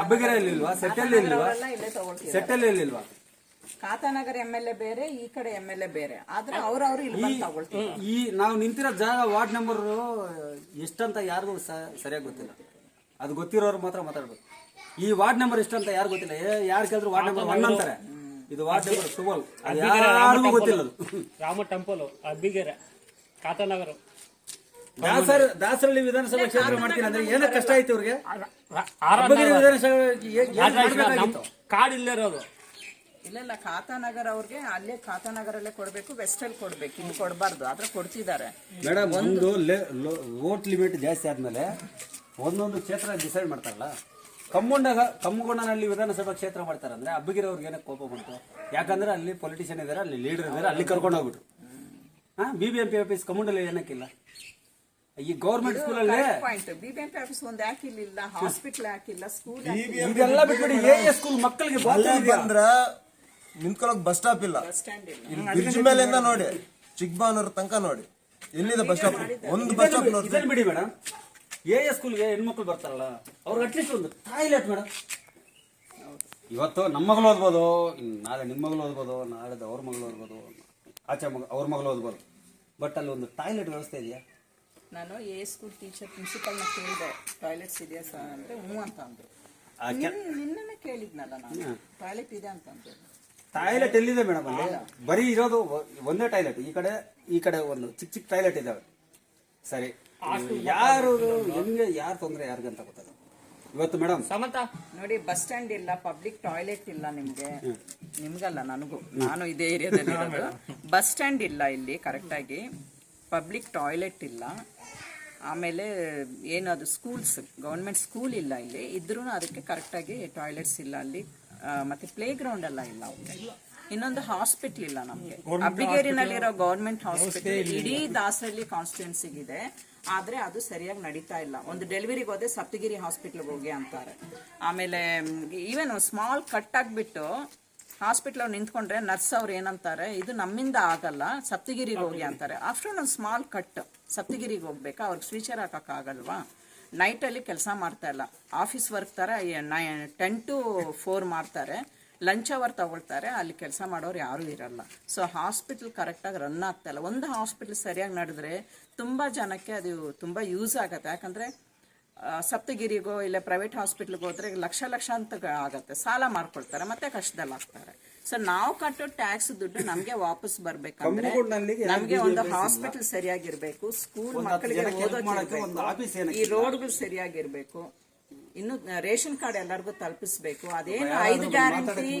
ಹಬ್ಬಗೆರೆ ಇಲ್ಲಿಲ್ವಾ? ಸೆಟ್ಟಲ್ಲಿ ಇಲ್ಲಿಲ್ವಾ? ಖಾತಾನಗರ MLA ಬೇರೆ, ಈ ಕಡೆ MLA ಬೇರೆ, ಆದ್ರೆ ಅವ್ರವ್ರು ಇಲ್ಲಿ ಬಂದು ತಗೊಳ್ತಾರೆ. ಈ ನಾವು ನಿಂತಿರೋ ಜಾಗ ವಾರ್ಡ್ ನಂಬರ್ ಎಷ್ಟಂತ ಯಾರಿಗೂ ಸರಿಯಾಗಿ ಗೊತ್ತಿಲ್ಲ. ಅದು ಗೊತ್ತಿರೋರು ಮಾತ್ರ ಮಾತಾಡ್ಬೇಕು. ಈ ವಾರ್ಡ್ ನಂಬರ್ ಎಷ್ಟಂತ ಯಾರು ಗೊತ್ತಿಲ್ಲ. ಯಾರು ಕೇಳಿದ್ರು ವಾರ್ಡ್ ನಂಬರ್ 1 ಅಂತಾರೆ. ಇದು ವಾರ್ಡ್ ನಂಬರ್ 12. ಯಾರಿಗೂ ಗೊತ್ತಿಲ್ಲ ಅದು. ರಾಮ ಟೆಂಪಲ್ ಅಬ್ಬಿಗೆರೆ ಖಾತಾನಗರ ದಾಸರಳ್ಳಿ ವಿಧಾನಸಭಾ ಕ್ಷೇತ್ರ ಮಾಡ್ತೀನಿ ಅಂದ್ರೆ ಏನೋ ಕಷ್ಟ ಆಯ್ತು ಇವ್ರಿಗೆ. ಆರಾಮ ವಿಧಾನಸಭೆ ಕಾಡ್ ಇಲ್ಲೇ ಇರೋದು. ಇಲ್ಲ ಖಾತಾನಗರ ಅವ್ರಿಗೆ ಅಲ್ಲೇ ಖಾತಾನಗರಲ್ಲೇ ಕೊಡ್ಬೇಕು, ವೆಸ್ಟ್ ಅಲ್ಲಿ ಕೊಡ್ಬೇಕು, ಇಲ್ಲಿ ಕೊಡಬಾರ್ದು. ಆದ್ರೆ ಕೊಡ್ತಿದ್ದಾರೆ ಮೇಡಮ್. ಒಂದು ವೋಟ್ ಲಿಮಿಟ್ ಜಾಸ್ತಿ ಆದ್ಮೇಲೆ ಒಂದೊಂದು ಕ್ಷೇತ್ರ ಡಿಸೈಡ್ ಮಾಡ್ತಾರಲ್ಲ. ಕಮ್ಮಗೊಂಡನಲ್ಲಿ ವಿಧಾನಸಭಾ ಕ್ಷೇತ್ರ ಮಾಡ್ತಾರೆ ಅಂದ್ರೆ ಅಬ್ಬಿಗಿರಿ ಅವ್ರಿಗೆ ಏನಕ್ಕೆ ಕೋಪ ಬಂತು? ಯಾಕಂದ್ರೆ ಅಲ್ಲಿ ಪೊಲಿಟಿಷಿಯನ್ ಇದಾರೆ, ಅಲ್ಲಿ ಲೀಡರ್ ಇದಾರೆ, ಅಲ್ಲಿ ಕರ್ಕೊಂಡು ಹೋಗ್ಬಿಟ್ರು. BBMP ಆಫೀಸ್ ಕಮ್ಮಗೊಂಡಲ್ಲಿ ಏನಕ್ಕಿಲ್ಲ? ಈ ಗೌರ್ಮೆಂಟ್ ಸ್ಕೂಲಲ್ಲಿ ಪಾಯಿಂಟ್. BBMP ಆಫೀಸ್ ಒಂದು ಯಾಕಿಲ್ಲ, ಹಾಸ್ಪಿಟಲ್ ಯಾಕಿಲ್ಲ, ಸ್ಕೂಲ್ ಇದೆಲ್ಲ ಬಿಟ್ಬಿಡಿ. ಸ್ಕೂಲ್ ಮಕ್ಕಳಿಗೆ ಬಂದ್ರ ನಿಂತ್ಕೊಳಕ್ ಬಸ್ ಸ್ಟಾಪ್ ಇಲ್ಲ. ಸ್ಟ್ಯಾಂಡ್ ಇಲ್ಲ. ಇಲ್ಲಿ ಬ್ರಿಡ್ಜ್ ಮೇಲಿಂದ ನೋಡಿ ಚಿಕ್ಕಬಾನೂರ್ ತನಕ ನೋಡಿ ಎಲ್ಲಿದೆ ಬಸ್ ಸ್ಟಾಪ್? ಒಂದು ಬಸ್ ಸ್ಟಾಪ್ ನೋಡಿ. ಇದನ್ನ ಬಿಡಿ ಮೇಡಮ್. ಸ್ಕೂಲ್ಗೆ ಹೆಣ್ಮಕ್ಳು ಬರ್ತಾರಲ್ಲ, ಅವ್ರಿಗೆ ಅಟ್ಲೀಸ್ಟ್ ಒಂದು ಟಾಯ್ಲೆಟ್ ಮೇಡಮ್. ಇವತ್ತು ನಮ್ಮ ಮಗಳು ಓದ್ಬೋದು, ನಾಳೆ ನಿಮ್ಮ ಮಗಳು ಓದ್ಬೋದು, ನಾಳೆ ಅವ್ರ ಮಗಳು ಓದ್ಬೋದು, ಆಚೆ ಅವ್ರ ಮಗಳು ಓದ್ಬೋದು. ಬಟ್ ಅಲ್ಲಿ ಒಂದು ಟಾಯ್ಲೆಟ್ ವ್ಯವಸ್ಥೆ ಇದೆಯಾ? ನಾನು ಸ್ಕೂಲ್ ಟೀಚರ್ ಪ್ರಿನ್ಸಿಪಲ್ನ ಕೇಳಿದೆ, ಟಾಯ್ಲೆಟ್ಸ್ ಇದೆಯಾ ಸರ್ ಅಂದ್ರೆ ಹ್ಞೂ ಅಂತ ಅಂದ್ರು. ನಿನ್ನೆ ಕೇಳಿದ್ನಲ್ಲ ನಾನು, ಟಾಯ್ಲೆಟ್ ಇದೆ ಅಂತಂದ್ರು. ಟಾಯ್ಲೆಟ್ ಎಲ್ಲಿದೆ ಮೇಡಮ್? ಅಲ್ಲಿ ಬರೀ ಇರೋದು ಒಂದೇ ಟಾಯ್ಲೆಟ್. ಈ ಕಡೆ ಒಂದು ಚಿಕ್ಕ ಚಿಕ್ಕ ಟಾಯ್ಲೆಟ್ ಇದಾವೆ. ಸರಿ, ಯಾರು ಹೆಂಗೆ ಯಾರು ತೊಂದರೆ ಯಾರಿಗಂತ ಗೊತ್ತಾಗ ಇವತ್ತು ಮೇಡಮ್. ಸಮಂತ ನೋಡಿ, ಬಸ್ ಸ್ಟ್ಯಾಂಡ್ ಇಲ್ಲ, ಪಬ್ಲಿಕ್ ಟಾಯ್ಲೆಟ್ ಇಲ್ಲ ನಿಮ್ಗಲ್ಲ ನನಗೂ, ನಾನು ಇದೇ ಏರಿಯಾದಲ್ಲಿ ಬಸ್ ಸ್ಟ್ಯಾಂಡ್ ಇಲ್ಲ ಇಲ್ಲಿ ಕರೆಕ್ಟಾಗಿ, ಪಬ್ಲಿಕ್ ಟಾಯ್ಲೆಟ್ ಇಲ್ಲ. ಆಮೇಲೆ ಏನದು ಸ್ಕೂಲ್ಸ್, ಗೌರ್ಮೆಂಟ್ ಸ್ಕೂಲ್ ಇಲ್ಲ ಇಲ್ಲಿ, ಇದ್ರೂ ಅದಕ್ಕೆ ಕರೆಕ್ಟಾಗಿ ಟಾಯ್ಲೆಟ್ಸ್ ಇಲ್ಲ ಅಲ್ಲಿ. ಮತ್ತೆ ಪ್ಲೇ ಗ್ರೌಂಡ್ ಎಲ್ಲ ಇಲ್ಲ. ಇನ್ನೊಂದು ಹಾಸ್ಪಿಟಲ್ ಇಲ್ಲ ನಮಗೆ. ಅಬ್ಬಿಗೇರಿನಲ್ಲಿರೋ ಗೌರ್ಮೆಂಟ್ ಹಾಸ್ಪಿಟಲ್ ಇಡೀ ದಾಸರಳ್ಳಿ ಕಾನ್ಸ್ಟಿಟ್ಯೂನ್ಸಿಗಿದೆ, ಆದ್ರೆ ಅದು ಸರಿಯಾಗಿ ನಡೀತಾ ಇಲ್ಲ. ಒಂದು ಡೆಲಿವರಿಗೆ ಹೋದ್ರೆ ಸಪ್ತಗಿರಿ ಹಾಸ್ಪಿಟ್ಲ್ಗೆ ಹೋಗಿ ಅಂತಾರೆ. ಆಮೇಲೆ ಈವನ್ ಸ್ಮಾಲ್ ಕಟ್ ಆಗ್ಬಿಟ್ಟು ಹಾಸ್ಪಿಟ್ಲ್ ಅವ್ರು ನಿಂತ್ಕೊಂಡ್ರೆ ನರ್ಸ್ ಅವ್ರು ಏನಂತಾರೆ, ಇದು ನಮ್ಮಿಂದ ಆಗಲ್ಲ, ಸಪ್ತಗಿರಿಗೆ ಹೋಗಿ ಅಂತಾರೆ. ಆಫ್ಟರ್ ಒಂದು ಸ್ಮಾಲ್ ಕಟ್ ಸಪ್ತಗಿರಿಗೆ ಹೋಗ್ಬೇಕಾ? ಅವ್ರಿಗೆ ಸ್ವೀಚರ್ ಹಾಕಕ್ಕಾಗಲ್ವಾ? ನೈಟಲ್ಲಿ ಕೆಲಸ ಮಾಡ್ತಾ ಇಲ್ಲ, ಆಫೀಸ್ ವರ್ಕ್ ಥರ 10 to 4 ಮಾಡ್ತಾರೆ, ಲಂಚ್ ಅವರ್ ತಗೊಳ್ತಾರೆ, ಅಲ್ಲಿ ಕೆಲಸ ಮಾಡೋರು ಯಾರೂ ಇರಲ್ಲ. ಸೊ ಹಾಸ್ಪಿಟಲ್ ಕರೆಕ್ಟಾಗಿ ರನ್ ಆಗ್ತಾ ಇಲ್ಲ. ಒಂದು ಹಾಸ್ಪಿಟಲ್ ಸರಿಯಾಗಿ ನಡೆದ್ರೆ ತುಂಬ ಜನಕ್ಕೆ ಅದು ತುಂಬ ಯೂಸ್ ಆಗುತ್ತೆ. ಯಾಕಂದರೆ ಸಪ್ತಗಿರಿಗೋ ಇಲ್ಲ ಪ್ರೈವೇಟ್ ಹಾಸ್ಪಿಟ್ಲಿಗೆ ಹೋದ್ರೆ ಲಕ್ಷ ಅಂತ ಆಗತ್ತೆ, ಸಾಲ ಮಾಡ್ಕೊಳ್ತಾರೆ, ಮತ್ತೆ ಕಷ್ಟದಲ್ಲಿ ಆಗ್ತಾರೆ. ಸೊ ನಾವು ಕಟ್ಟೋ ಟ್ಯಾಕ್ಸ್ ದುಡ್ಡು ನಮಗೆ ವಾಪಸ್ ಬರ್ಬೇಕಂದ್ರೆ ನಮಗೆ ಒಂದು ಹಾಸ್ಪಿಟಲ್ ಸರಿಯಾಗಿರ್ಬೇಕು, ಸ್ಕೂಲ್ ಮಕ್ಕಳಿಗೆ ಓದೋಕೆ ಈ ರೋಡ್ಗಳು ಸರಿಯಾಗಿರ್ಬೇಕು, ಇನ್ನು ರೇಷನ್ ಕಾರ್ಡ್ ಎಲ್ಲರಿಗೂ ತಲುಪಿಸ್ಬೇಕು. ಅದೇನು 5 ಗ್ಯಾರಂಟಿ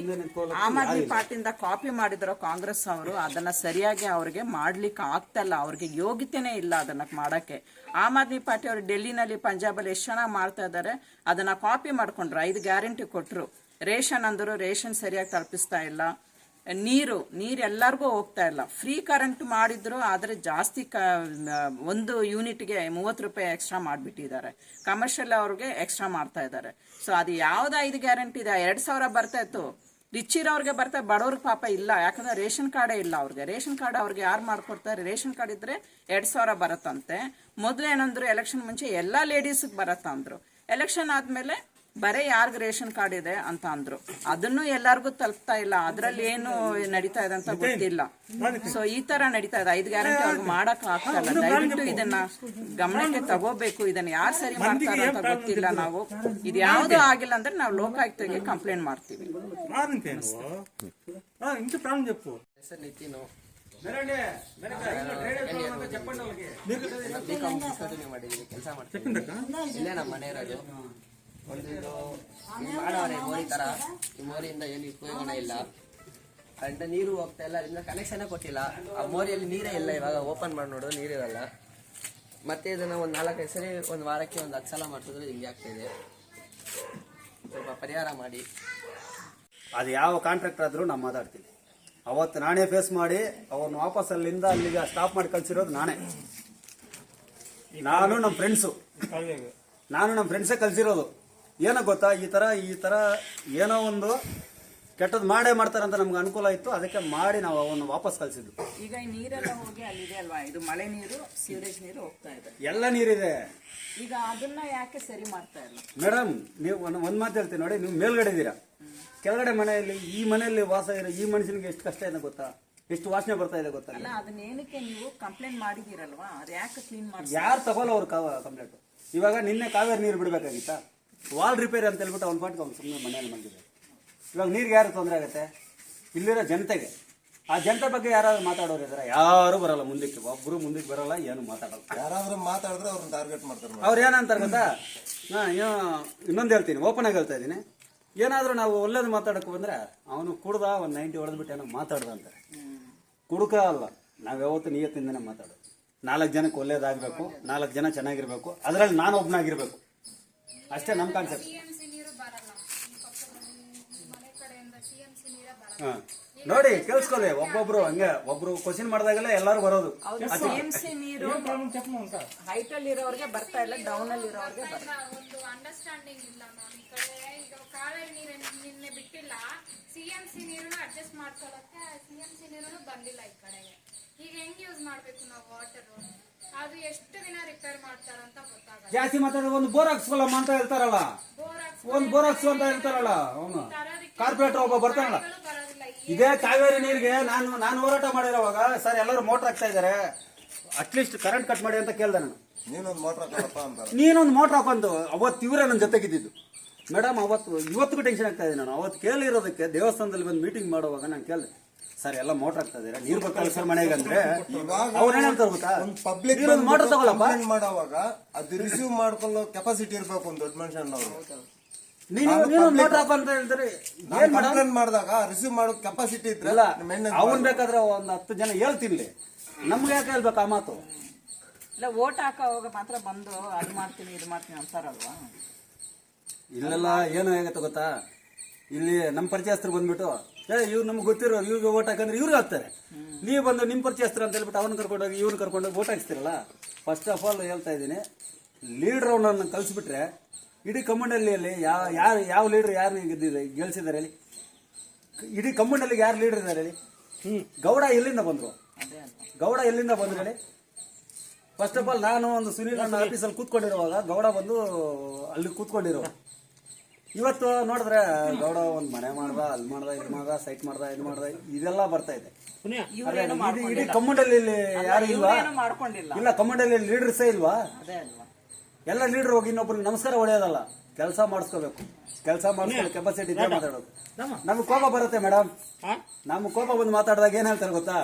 ಆಮ್ ಆದ್ಮಿ ಪಾರ್ಟಿಯಿಂದ ಕಾಪಿ ಮಾಡಿದ್ರು ಕಾಂಗ್ರೆಸ್ ಅವರು, ಅದನ್ನ ಸರಿಯಾಗಿ ಅವ್ರಿಗೆ ಮಾಡ್ಲಿಕ್ಕೆ ಆಗ್ತಾ ಇಲ್ಲ, ಅವ್ರಿಗೆ ಯೋಗ್ಯತೆನೇ ಇಲ್ಲ ಅದನ್ನ ಮಾಡಕ್ಕೆ. ಆಮ್ ಆದ್ಮಿ ಪಾರ್ಟಿ ಅವರು ಡೆಲ್ಲಿನಲ್ಲಿ ಪಂಜಾಬಲ್ಲಿ ಎಷ್ಟು ಚೆನ್ನಾಗಿ ಮಾಡ್ತಾ ಇದ್ದಾರೆ, ಅದನ್ನ ಕಾಪಿ ಮಾಡ್ಕೊಂಡ್ರು. 5 ಗ್ಯಾರಂಟಿ ಕೊಟ್ರು. ರೇಷನ್ ಅಂದರು, ರೇಷನ್ ಸರಿಯಾಗಿ ತಲುಪಿಸ್ತಾ ಇಲ್ಲ. ನೀರು ಎಲ್ಲರಿಗೂ ಹೋಗ್ತಾ ಇಲ್ಲ. ಫ್ರೀ ಕರೆಂಟ್ ಮಾಡಿದ್ರು, ಆದರೆ ಜಾಸ್ತಿ ಒಂದು ಯೂನಿಟ್ಗೆ 30 ರೂಪಾಯಿ ಎಕ್ಸ್ಟ್ರಾ ಮಾಡಿಬಿಟ್ಟಿದ್ದಾರೆ. ಕಮರ್ಷಿಯಲ್ ಅವ್ರಿಗೆ ಎಕ್ಸ್ಟ್ರಾ ಮಾಡ್ತಾ ಇದ್ದಾರೆ. ಸೊ ಅದು ಯಾವ್ದು 5 ಗ್ಯಾರಂಟಿ ಇದೆ? 2000 ಬರ್ತಾ ಇತ್ತು, ರಿಚ್ ಇರೋರ್ಗೆ ಬರ್ತಾ, ಬಡವ್ರಿಗೆ ಪಾಪ ಇಲ್ಲ. ಯಾಕಂದ್ರೆ ರೇಷನ್ ಕಾರ್ಡೇ ಇಲ್ಲ ಅವ್ರಿಗೆ. ರೇಷನ್ ಕಾರ್ಡ್ ಅವ್ರಿಗೆ ಯಾರು ಮಾಡ್ಕೊಡ್ತಾರೆ? ರೇಷನ್ ಕಾರ್ಡ್ ಇದ್ರೆ 2000 ಬರತ್ತಂತೆ. ಮೊದಲು ಏನಂದ್ರು, ಎಲೆಕ್ಷನ್ ಮುಂಚೆ ಎಲ್ಲಾ ಲೇಡೀಸ್ಗೆ ಬರತ್ತಂದ್ರು. ಎಲೆಕ್ಷನ್ ಆದ್ಮೇಲೆ ಬರೀ ಯಾರ್ಗ್ ರೇಷನ್ ಕಾರ್ಡ್ ಇದೆ ಅಂತ ಅಂದ್ರು. ಅದನ್ನು ಎಲ್ಲಾರ್ಗು ತಲುಪ್ತಾ ಇಲ್ಲ. ಅದ್ರಲ್ಲಿ ಏನು ನಡೀತಾ ಇದೆ ಅಂತ ಗೊತ್ತಿಲ್ಲ. ಸೊ ಈ ತರ ನಡೀತಾ ಇದೆ. 5 ಗ್ಯಾರಂಟಿ ಅವ್ರಿಗೆ ಮಾಡಕ್ ಆಗ್ತಾ ಇಲ್ಲ. ದಯವಿಟ್ಟು ಇದನ್ನ ಗಮನಕ್ಕೆ ತಗೋಬೇಕು. ಇದನ್ನ ಯಾರು ಸರಿ ಮಾಡ್ತಾರ ಅಂತ ಗೊತ್ತಿಲ್ಲ. ನಾವು ಇದು ಯಾವ್ದು ಆಗಿಲ್ಲ ಅಂದ್ರೆ ನಾವು ಲೋಕಾಯುಕ್ತಗೆ ಕಂಪ್ಲೇಂಟ್ ಮಾಡ್ತೀವಿ. ಕೆಲಸ ಮಾಡ್ತೀವಿ ಇಲ್ಲೇ ನಮ್ಮ ಮನೆ ಇರೋದು. ಒಂದು ಮಾಡವ್ರೆ ಮೋರಿ ತರ, ಈ ಮೋರಿಯಿಂದ ಏನು ಉಪಯೋಗನೇ ಇಲ್ಲ. ಕರೆಂಟ್ ನೀರು ಹೋಗ್ತಾ ಇಲ್ಲ, ಅದರಿಂದ ಕನೆಕ್ಷನೇ ಕೊಟ್ಟಿಲ್ಲ. ಆ ಮೋರಿಯಲ್ಲಿ ನೀರೇ ಇಲ್ಲ. ಇವಾಗ ಓಪನ್ ಮಾಡಿ ನೋಡು, ನೀರಿರಲ್ಲ. ಮತ್ತೆ ಇದನ್ನ ಒಂದು 4-5 ಸರಿ ಒಂದು ವಾರಕ್ಕೆ ಒಂದು 10 ಸಲ ಮಾಡಿಸಿದ್ರೆ ಹಿಂಗೆ ಆಗ್ತಾಯಿದೆ. ಸ್ವಲ್ಪ ಪರಿಹಾರ ಮಾಡಿ. ಅದು ಯಾವ ಕಾಂಟ್ರಾಕ್ಟರ್ ಆದ್ರೂ ನಾನು ಮಾತಾಡ್ತೀನಿ. ಅವತ್ತು ನಾನೇ ಫೇಸ್ ಮಾಡಿ ಅವ್ರನ್ನ ವಾಪಸ್ ಅಲ್ಲಿಂದ ಅಲ್ಲಿಗೆ ಸ್ಟಾಪ್ ಮಾಡಿ ಕಳ್ಸಿರೋದು ನಾನೇ. ನಾನು ನಮ್ಮ ಫ್ರೆಂಡ್ಸೇ ಕಳ್ಸಿರೋದು. ಏನೋ ಗೊತ್ತಾ, ಈ ತರ ಏನೋ ಒಂದು ಕೆಟ್ಟದ್ದು ಮಾಡೇ ಮಾಡ್ತಾರೆ ಅಂತ ನಮ್ಗೆ ಅನುಕೂಲ ಇತ್ತು, ಅದಕ್ಕೆ ಮಾಡಿ ನಾವು ಅವನ್ನ ವಾಪಸ್ ಕಳಿಸಿದ್ವಿ. ಈಗ ಈ ನೀರೆಲ್ಲ ಹೋಗಿ ಅಲ್ಲಿದೆ ಅಲ್ವಾ, ಇದು ಮಳೆ ನೀರು ಸೀವರೇಜ್ ನೀರು ಹೋಗ್ತಾ ಇದೆ. ಎಲ್ಲ ನೀರಿದೆ. ಈಗ ಅದನ್ನ ಯಾಕೆ ಸರಿ ಮಾಡ್ತಾ ಇಲ್ಲ ಮೇಡಮ್? ನೀವು ಒಂದು ಮಾತು ಹೇಳ್ತೀನಿ ನೋಡಿ, ನೀವು ಮೇಲ್ಗಡೆ ಇದ್ದೀರಾ, ಕೆಳಗಡೆ ಮನೆಯಲ್ಲಿ ಈ ಮನೆಯಲ್ಲಿ ವಾಸ ಇರೋ ಈ ಮನುಷ್ಯನಿಗೆ ಎಷ್ಟು ಕಷ್ಟ ಇದೆ ಗೊತ್ತಾ, ಎಷ್ಟು ವಾಸನೆ ಬರ್ತಾ ಇದೆ ಗೊತ್ತಾ? ಅಲ್ಲ, ಅದನ್ನ ಏನಕ್ಕೆ ನೀವು ಕಂಪ್ಲೇಂಟ್ ಮಾಡಿದಿರಲ್ವಾ, ಅದು ಯಾಕೆ ಕ್ಲೀನ್ ಮಾಡಿ? ಯಾರು ತಗೊಲ್ಲ ಅವ್ರು ಕಂಪ್ಲೇಂಟ್. ಇವಾಗ ನಿನ್ನೆ ಕಾವೇರಿ ನೀರು ಬಿಡಬೇಕಾಗಿತ್ತಾ, ವಾಲ್ ರಿಪೇರಿ ಅಂತ ಹೇಳ್ಬಿಟ್ಟು ಅವ್ನ ಪಾಟ್ಗೆ ಅವ್ನು ಸುಮ್ಮನೆ ಮನೆಯಲ್ಲಿ ಬಂದಿದೆ. ಇವಾಗ ನೀರಿಗೆ ಯಾರು ತೊಂದರೆ ಆಗುತ್ತೆ? ಇಲ್ಲಿರೋ ಜನತೆಗೆ. ಆ ಜನತೆ ಬಗ್ಗೆ ಯಾರಾದ್ರು ಮಾತಾಡೋರು ಇದಾರೆ? ಯಾರು ಬರಲ್ಲ ಮುಂದಕ್ಕೆ, ಒಬ್ರು ಮುಂದಕ್ಕೆ ಬರಲ್ಲ, ಏನು ಮಾತಾಡಲ್ಲ. ಯಾರಾದ್ರೂ ಮಾತಾಡಿದ್ರೆ ಅವ್ರನ್ನ ಟಾರ್ಗೆಟ್ ಮಾಡ್ತಾರೆ. ಅವ್ರು ಏನಂತಾರೆ ಗೊತ್ತಾ? ಇನ್ನೊಂದು ಹೇಳ್ತೀನಿ, ಓಪನ್ ಆಗಿ ಹೇಳ್ತಾ ಇದ್ದೀನಿ, ಏನಾದರೂ ನಾವು ಒಳ್ಳೇದು ಮಾತಾಡಕ್ಕೆ ಬಂದರೆ ಅವನು ಕುಡ್ದ ಒಂದು 90 ಹೊಡೆದ್ಬಿಟ್ಟು ಏನೋ ಮಾತಾಡ್ದ ಅಂತಾರೆ. ಕುಡುಕ ಅಲ್ಲ, ನಾವು ಯಾವತ್ತು ನಿಯತ್ತಿಂದನೇ ಮಾತಾಡೋದು. 4 ಜನಕ್ಕೆ ಒಳ್ಳೇದಾಗಬೇಕು, 4 ಜನ ಚೆನ್ನಾಗಿರ್ಬೇಕು, ಅದರಲ್ಲಿ ನಾನು ಒಬ್ಬನಾಗಿರ್ಬೇಕು, ಅಷ್ಟೇ ನಮ್ಮ ಕಾನ್ಸೆಪ್ಟ್. ಹಾಂ, ನೋಡಿ ಕೇಳಿಸ್ಕೊಳ್ಳಿ, ಒಬ್ಬೊಬ್ರು ಹಂಗೆ ಒಬ್ರು ಕ್ವಶನ್ ಮಾಡಿದಾಗೆಲ್ಲ ಎಲ್ಲರೂ ಬರೋದು. ಸಿಎಂಸಿ ನೀರು ಹೈಟ್ ಅಲ್ಲಿ ಇರೋರಿಗೆ ಬರ್ತಾ ಇಲ್ಲ, ಡೌನ್ ಅಲ್ಲಿ ಇರೋರಿಗೆ ಬರ್ತಾ ಒಂದು ಅಂಡರ್ಸ್ಟ್ಯಾಂಡಿಂಗ್ ಇಲ್ಲ ಮ್ಯಾಮ್. ಈ ಕಡೆ ಈಗ ಕಾವೇರಿ ನೀರು ನಿನ್ನೆ ಬಿಟ್ಟಿಲ್ಲ, ಸಿಎಂಸಿ ನೀರನ್ನು ಅಡ್ಜಸ್ಟ್ ಮಾಡ್ಕೊಳ್ಳೋಕೆ ಸಿಎಂಸಿ ನೀರು ಬಂದಿಲ್ಲ ಈ ಕಡೆಗೆ. ಈಗ ಹೆಂಗ್ ಯೂಸ್ ಮಾಡ್ಬೇಕು ನಾವು ವಾಟರ್? ಅದು ಎಷ್ಟು ದಿನ ರಿಪೇರ್ ಮಾಡ್ತಾರಂತ ಗೊತ್ತಾಗಲ್ಲ. ಜಾಸ್ತಿ ಮಾತಾಡೋ ಒಂದು ಬೋರ್ ಹಾಕ್ಸ್ಕೊಳ್ಳಮ್ಮ ಅಂತ ಹೇಳ್ತಾರಲ್ಲ, ಒಂದು ಬೋರ್ ಹಾಕ್ಸು ಅಂತ ಹೇಳ್ತಾರಲ್ಲ, ಅವನು ಕಾರ್ಪೊರೇಟರ್ ಒಬ್ಬ ಬರ್ತಾನಲ್ಲ. ಇದೇ ಕಾವೇರಿ ನೀರಿಗೆ ನಾನು ಹೋರಾಟ ಮಾಡಿರೋವಾಗ ಸರ್ ಎಲ್ಲರೂ ಮೋಟರ್ ಹಾಕ್ತಾ ಇದಾರೆ, ಅಟ್ಲೀಸ್ಟ್ ಕರೆಂಟ್ ಕಟ್ ಮಾಡಿ ಅಂತ ಕೇಳ್ದೆ ನಾನು. ನೀನೊಂದು ಮೋಟರ್ ಹಾಕಪ್ಪ ಅಂತ. ನೀನೊಂದು ಮೋಟರ್ ಹಾಕಂತು. ಅವತ್ತು ಇವರೇ ನನ್ನ ಜೊತೆಗಿದ್ದು ಮೇಡಮ್. ಇವತ್ತಿಗೂ ಟೆನ್ಷನ್ ಆಗ್ತಾ ಇದೆ. ನಾನು ಅವತ್ತು ಕೇಳಿರೋದಕ್ಕೆ ದೇವಸ್ಥಾನದಲ್ಲಿ ಬಂದು ಮೀಟಿಂಗ್ ಮಾಡುವಾಗ ನಾನು ಕೇಳಿದೆ, ಸರ್ ಎಲ್ಲ ಮೋಟರ್ ಹಾಕ್ತಾ ಇದಾರೆ, ನೀರು ಬರ್ತಾರೆ ಸರ್ ಮನೆಗೆ ಅಂದ್ರೆ ಅವ್ರೇನಂತಾರೆ ಗೊತ್ತಾ, ಪಬ್ಲಿಕ್ ಮೋಟರ್ ತಗೊಳಪ್ಪ ಮಾಡುವಾಗ ಅದು ರಿಸೀವ್ ಮಾಡ್ಕೊಳ್ಳೋ ಕೆಪಾಸಿಟಿ ಇರ್ಬೇಕು ಒಂದು ದೊಡ್ಡ ಮನುಷ್ಯನವರು. ನೀನು ಮೋಟರ್ ಹಾಕ ಅಂತ ಹೇಳ್ತಾರೆ. ಏನ್ ಕಂಪ್ಲೇಂಟ್ ಮಾಡಿದಾಗ ರಿಸೀವ್ ಮಾಡೋ ಕೆಪಾಸಿಟಿ ಇದ್ರೆ ಅವನ್ ಬೇಕಾದ್ರೆ ಒಂದು 10 ಜನ ಹೇಳ್ತಿರ್ಲಿ, ನಮ್ಗೆ ಯಾಕೆ ಹೇಳ್ಬೇಕು ಆ ಮಾತು? ಇಲ್ಲ, ಓಟ್ ಹಾಕೋವಾಗ ಮಾತ್ರ ಬಂದು ಅದು ಮಾಡ್ತೀನಿ ಇದು ಮಾಡ್ತೀನಿ ಅಂತಾರಲ್ವಾ. ಇಲ್ಲೆಲ್ಲ ಏನು ಹೇಗತ್ತೆ ಗೊತ್ತಾ, ಇಲ್ಲಿ ನಮ್ಮ ಪರಿಚಯಸ್ಥರು ಬಂದ್ಬಿಟ್ಟು ಇವ್ರು ನಮ್ಗೆ ಗೊತ್ತಿರೋ ಇವ್ರಿಗೆ ಓಟ್ ಹಾಕಂದ್ರೆ ಇವ್ರಿಗೆ ಹಾಕ್ತಾರೆ. ನೀವು ಬಂದು ನಿಮ್ಮ ಪರಿಚಯಸ್ಥರು ಅಂತ ಹೇಳ್ಬಿಟ್ಟು ಅವ್ರನ್ನ ಕರ್ಕೊಂಡೋಗಿ ಇವ್ರನ್ನ ಕರ್ಕೊಂಡೋಗಿ ಓಟ್ ಹಾಕ್ಸ್ತಿರಲ್ಲ. ಫಸ್ಟ್ ಆಫ್ ಆಲ್ ಹೇಳ್ತಾ ಇದ್ದೀನಿ, ಲೀಡರ್ ಅವನನ್ನು ಕಳಿಸ್ಬಿಟ್ರೆ ಇಡೀ ಕಮ್ಮಂಡಲ್ಲಿಯಲ್ಲಿ ಯಾವ ಲೀಡರ್ ಯಾರು ಗೆಲ್ಸಿದ್ದಾರೆ ಹೇಳಿ? ಇಡೀ ಕಮ್ಮಂಡಲ್ಲಿಗೆ ಯಾರು ಲೀಡರ್ ಇದ್ದಾರೆ ಹೇಳಿ? ಗೌಡ ಎಲ್ಲಿಂದ ಬಂದ್ರು? ಗೌಡ ಎಲ್ಲಿಂದ ಬಂದ್ರು ಹೇಳಿ? ಫಸ್ಟ್ ಆಫ್ ಆಲ್ ನಾನು ಒಂದು ಸುನೀಲ್ ನನ್ನ ಆಫೀಸಲ್ಲಿ ಕೂತ್ಕೊಂಡಿರುವಾಗ ಗೌಡ ಬಂದು ಅಲ್ಲಿ ಕೂತ್ಕೊಂಡಿರೋ. ಇವತ್ತು ನೋಡಿದ್ರೆ ಗೌಡ ಒಂದು ಮನೆ ಮಾಡ್ದ, ಅಲ್ಲಿ ಮಾಡ್ದ, ಇದು ಮಾಡ್ದ, ಸೈಟ್ ಮಾಡ್ದ, ಇದು ಮಾಡ್ದ, ಇದೆಲ್ಲ ಬರ್ತಾ ಇದೆ. ಇಡೀ ಕಮ್ಮಂಡಲ್ಲಿ ಯಾರು ಇಲ್ವಾ? ಇಲ್ಲ, ಕಮ್ಮಂಡಲ್ಲಿ ಲೀಡರ್ಸೇ ಇಲ್ವಾ? ಎಲ್ಲ ಲೀಡರ್ ಹೋಗಿ ಇನ್ನೊಬ್ರಿಗೆ ನಮಸ್ಕಾರ ಹೊಡೆಯೋದಲ್ಲ, ಕೆಲಸ ಮಾಡಿಸ್ಕೋಬೇಕು. ಕೆಲಸ ಮಾಡಿಸ್ಕೊಳ್ಳೋ ಕೆಪಾಸಿಟಿ ಇದ್ರೆ ಮಾತಾಡೋದು. ನಮ್ಗೆ ಕೋಪ ಬರುತ್ತೆ ಮೇಡಮ್. ನಮ್ಗೆ ಕೋಪ ಬಂದು ಮಾತಾಡಿದಾಗ ಏನ್ ಹೇಳ್ತಾರೆ ಗೊತ್ತಾ,